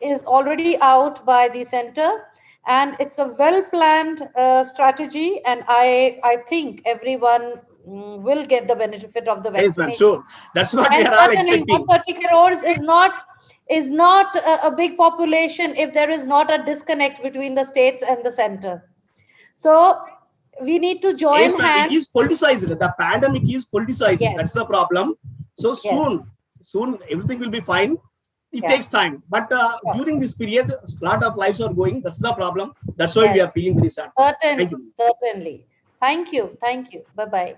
Speaker 4: is already out by the center, and it's a well-planned strategy, and I think everyone will get the benefit of the vaccination.
Speaker 1: Yes, sure. That's what
Speaker 4: and
Speaker 1: we are all expecting.
Speaker 4: 130 crores is not a big population if there is not a disconnect between the states and the center. So we need to join
Speaker 1: Yes,
Speaker 4: hands.
Speaker 1: it is politicized. The pandemic is politicized.
Speaker 4: Yes.
Speaker 1: That's the problem. So soon everything will be fine. It takes time, but during this period, a lot of lives are going. That's the problem. That's why we are feeling very sad.
Speaker 4: Certainly,
Speaker 1: Thank you.
Speaker 4: certainly. Thank you. Bye-bye.